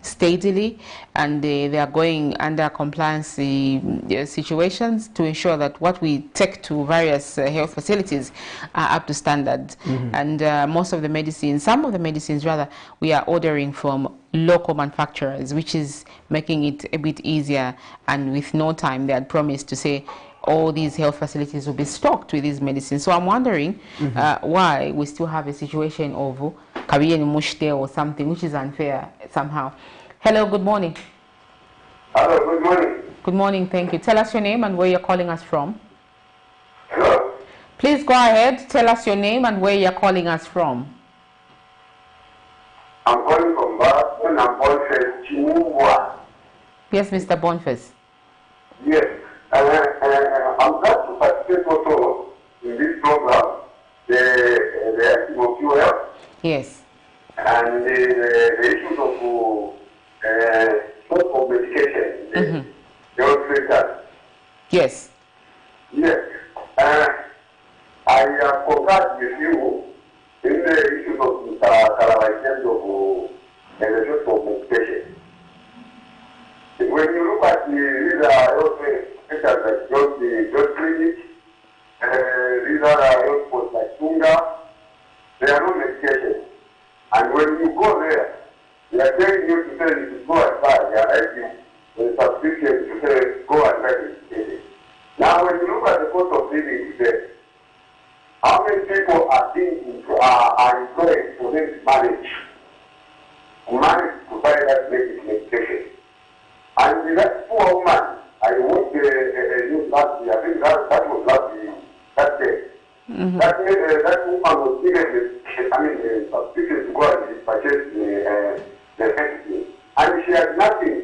steadily, and they are going under compliance situations to ensure that what we take to various health facilities are up to standard. And most of the medicines, some of the medicines rather, we are ordering from local manufacturers, which is making it a bit easier, and with no time they had promised to say all these health facilities will be stocked with these medicines. So I'm wondering why we still have a situation of Kabiyen Mushte or something, which is unfair somehow. Hello, good morning. Hello, good morning. Good morning, thank you. Tell us your name and where you're calling us from. Hello. Please go ahead, tell us your name and where you're calling us from. I'm calling from Boston. I'm Boniface Chimungwa. Yes, Mr. Boniface. Yes. I'm glad to participate also in this program, the acting of your health. Yes. And the issues of medication, the hospital. Yes. Yes. I concur with you in the issues of Kalabaitan of the issues of medication. When you look at these health centers like just clinic, these are health posts like Tunga, they are no medication. And when you go there, they are telling you to say you should go and buy. They are writing the subscription to say go and buy medication. Now when you look at the cost of living today, how many people are employed for them to manage to buy that medication? And that poor woman, I watched the news last year, I think that was that day. That woman was given the subscription to go and purchase the medicine. And she had nothing.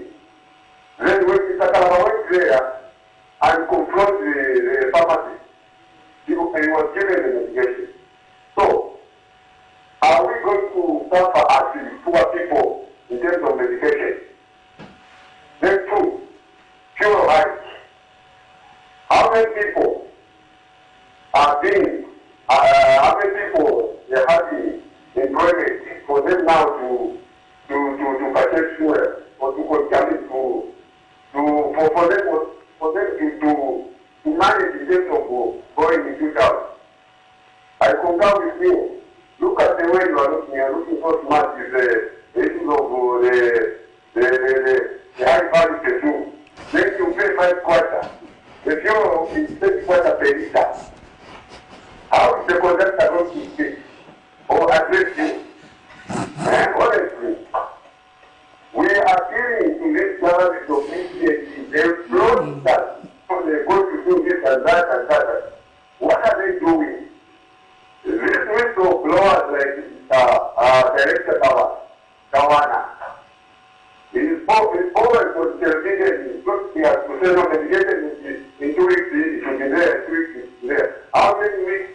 Then when Mr. Kalaba went there and confronted pharmacy. He was given the medication. So, are we going to suffer as the poor people in terms of medication? Then two, pure rights. How many people are being, how many people are having employment for them now to purchase fuel or to contribute for them to manage in terms of going into town? I concur with you. Look at the way you are looking. You are looking so smart with the issues of the high value petrol. Then you pay 5 quarters. The fuel is 6 quarters per liter. How is the conductor going to speak or address you? And honestly, we are dealing in this government of PCAG. They blow that, so they're going to do this and that and that. What are they doing? This whistleblower like Director Kawana, is always on television. He has to send on medication in 2 weeks, it should be there, 2 weeks there. How many weeks?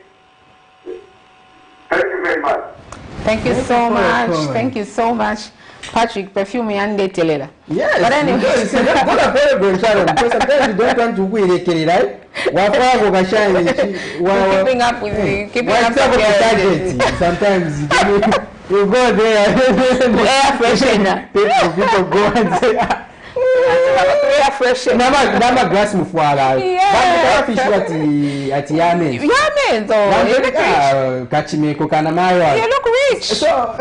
Thank you very much. Thank you so much. Thank you so much. Patrick, perfume and telela. Yes, but anyway, because sometimes you don't want to win it, right? Keeping up with the target. Sometimes you go there, air freshener. People go and say, air freshener. Nama glass mufwala. But fish at Yamen. Yamen, though. Kachimeko kanamayo. You look rich. So,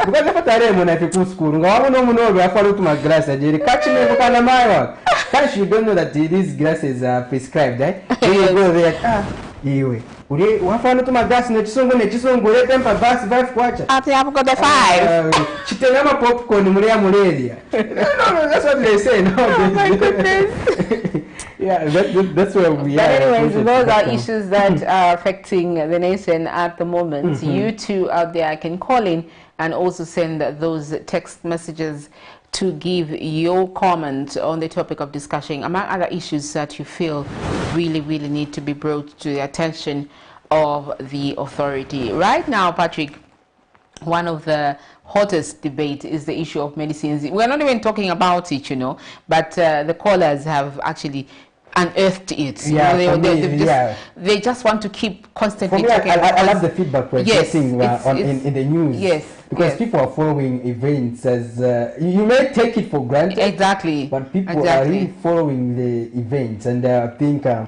because if I when I go school, I don't I follow to my glass. I did catch me on my Can't you don't know that these glasses are prescribed, eh? You go there, anyway. We follow to my glass, and so when it's on go let them for bus 5 quarters. I've got the 5. She tell them a popcorn, Maria Morelia. No, that's what they say. No, oh my goodness. Yeah, that's where we are. But anyways, those are issues that are affecting the nation at the moment. You two out there can call in and also send those text messages to give your comment on the topic of discussion, among other issues that you feel really need to be brought to the attention of the authority. Right now, Patrick, one of the hottest debate is the issue of medicines. We're not even talking about it, you know, but the callers have actually unearthed it. Yeah, they just want to keep constantly talking. I love the feedback we're getting in the news. Yes. Because people are following events as you may take it for granted. Exactly. But people are really following the events, and I think for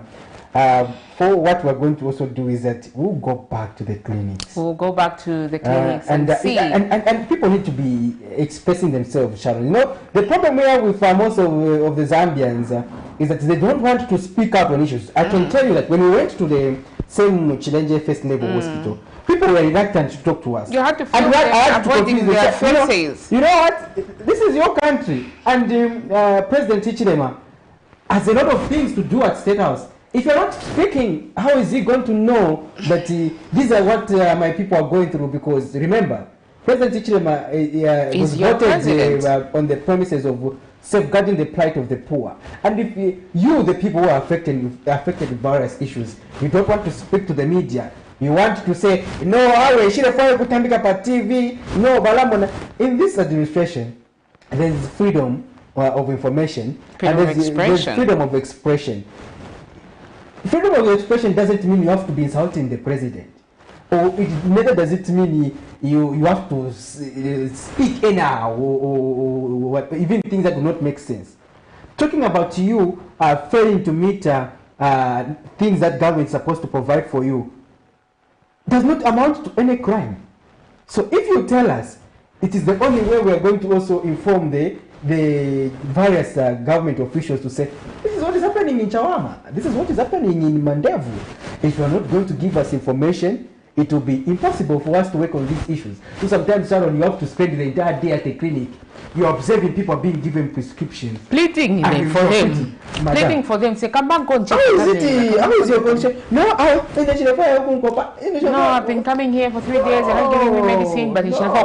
what we're going to also do is that we'll go back to the clinics. We'll go back to the clinics and see. And people need to be expressing themselves, Sharon. You know, the problem here with most of the Zambians is that they don't want to speak up on issues. I can tell you that when we went to the same Chilenje First Level Hospital, people were reluctant to talk to us. You had to avoiding their faces. You know what? This is your country, and President Hichilema has a lot of things to do at State House. If you're not speaking, how is he going to know that these are what my people are going through? Because remember, President Hichilema was voted on the premises of safeguarding the plight of the poor. And if you, the people who are affected with various issues, you don't want to speak to the media, you want to say, no, I should have TV, no, Balamona. In this administration, there is freedom of information, and there's freedom of expression. Freedom of expression doesn't mean you have to be insulting the president, or neither does it mean you have to speak anyhow or even things that do not make sense. Talking about you failing to meet things that government is supposed to provide for you does not amount to any crime. So if you tell us it is the only way we are going to also inform the various government officials to say, this is what is happening in Chawama, this is what is happening in Mandevu. If you are not going to give us information, it will be impossible for us to work on these issues. So sometimes, Sharon, you have to spend the entire day at the clinic. You're observing people being given prescriptions. Pleading for them. Pleading for them. Say, come back, go and check. How is your condition? No, I've been coming here for 3 days. They're not giving me medicine, but it's But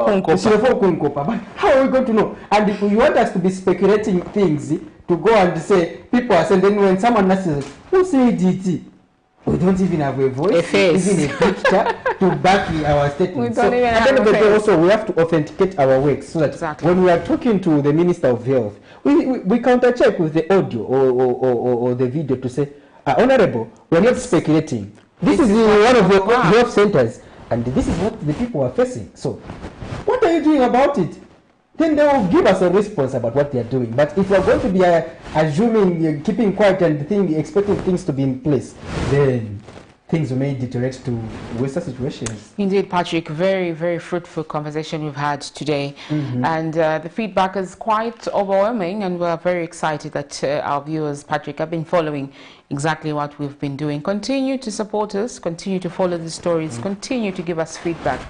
how are we going to know? And if you want us to be speculating things, to go and say, people are saying, then when someone asks, who said it? We don't even have a voice, even a picture to back our statement. So at the end of the day, also, we have to authenticate our work so that when we are talking to the Minister of Health, we counter-check with the audio or the video to say, Honorable, we're not speculating. This is one of the health centers, and this is what the people are facing. So what are you doing about it? Then they will give us a response about what they are doing. But if we are going to be assuming, keeping quiet and expecting things to be in place, then things may deteriorate to worse situations. Indeed, Patrick, very, very fruitful conversation we've had today. And the feedback is quite overwhelming, and we're very excited that our viewers, Patrick, have been following exactly what we've been doing. Continue to support us, continue to follow the stories, continue to give us feedback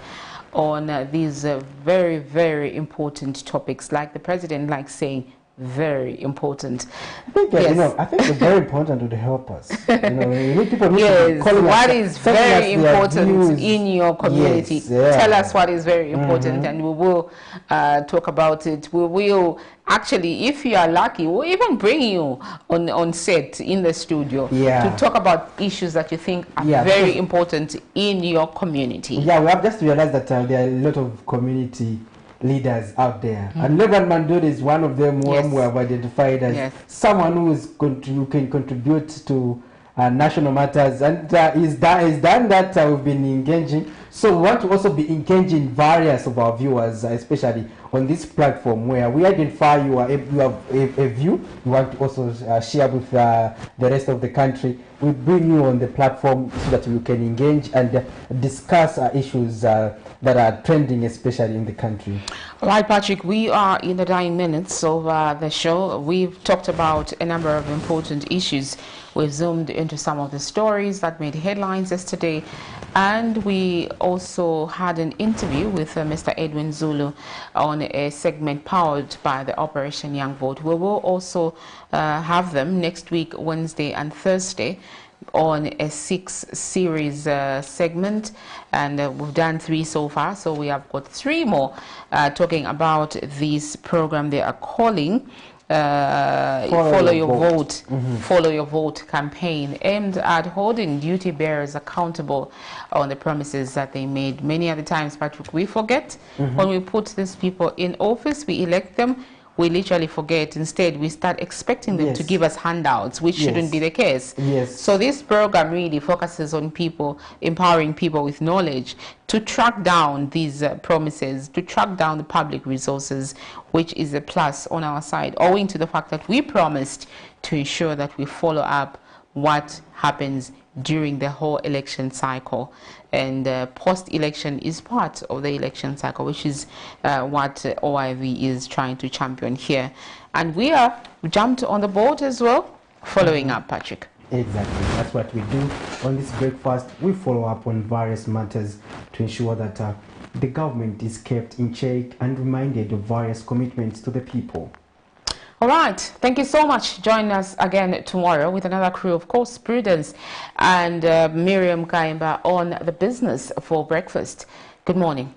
on these very, very important topics, like the president likes saying, very important. I think, I think it's very important to help us. People need to what is very important in your community? Tell us what is very important, and we will talk about it. We will actually, if you are lucky, we'll even bring you on set in the studio to talk about issues that you think are very important in your community. Yeah, we have just realized that there are a lot of community leaders out there, and Reverend Mandela is one of them who we have identified as someone who can contribute to national matters, and is done that we've been engaging. So we want to also be engaging various of our viewers, especially on this platform where we identify you have a view you want to also share with the rest of the country. We bring you on the platform so that we can engage and discuss issues that are trending, especially in the country. All right, Patrick, we are in the dying minutes of the show. We've talked about a number of important issues. We've zoomed into some of the stories that made headlines yesterday, and we also had an interview with Mr. Edwin Zulu on a segment powered by the Operation Young Vote. We will also have them next week, Wednesday and Thursday, on a 6-series segment, and we've done 3 so far, so we have got 3 more talking about this program they are calling Follow Your Vote. Follow Your Vote campaign, aimed at holding duty bearers accountable on the promises that they made. Many other times, Patrick, we forget when we put these people in office, we elect them, we literally forget. Instead, we start expecting them to give us handouts, which shouldn't be the case. So this program really focuses on people, empowering people with knowledge to track down these promises, to track down the public resources, which is a plus on our side, owing to the fact that we promised to ensure that we follow up what happens during the whole election cycle. And post-election is part of the election cycle, which is what OIV is trying to champion here. And we are jumped on the board as well, following up, Patrick. Exactly. That's what we do on this breakfast. We follow up on various matters to ensure that the government is kept in check and reminded of various commitments to the people. All right. Thank you so much. Join us again tomorrow with another crew, of course, Prudence and Miriam Kaimba on the business for breakfast. Good morning.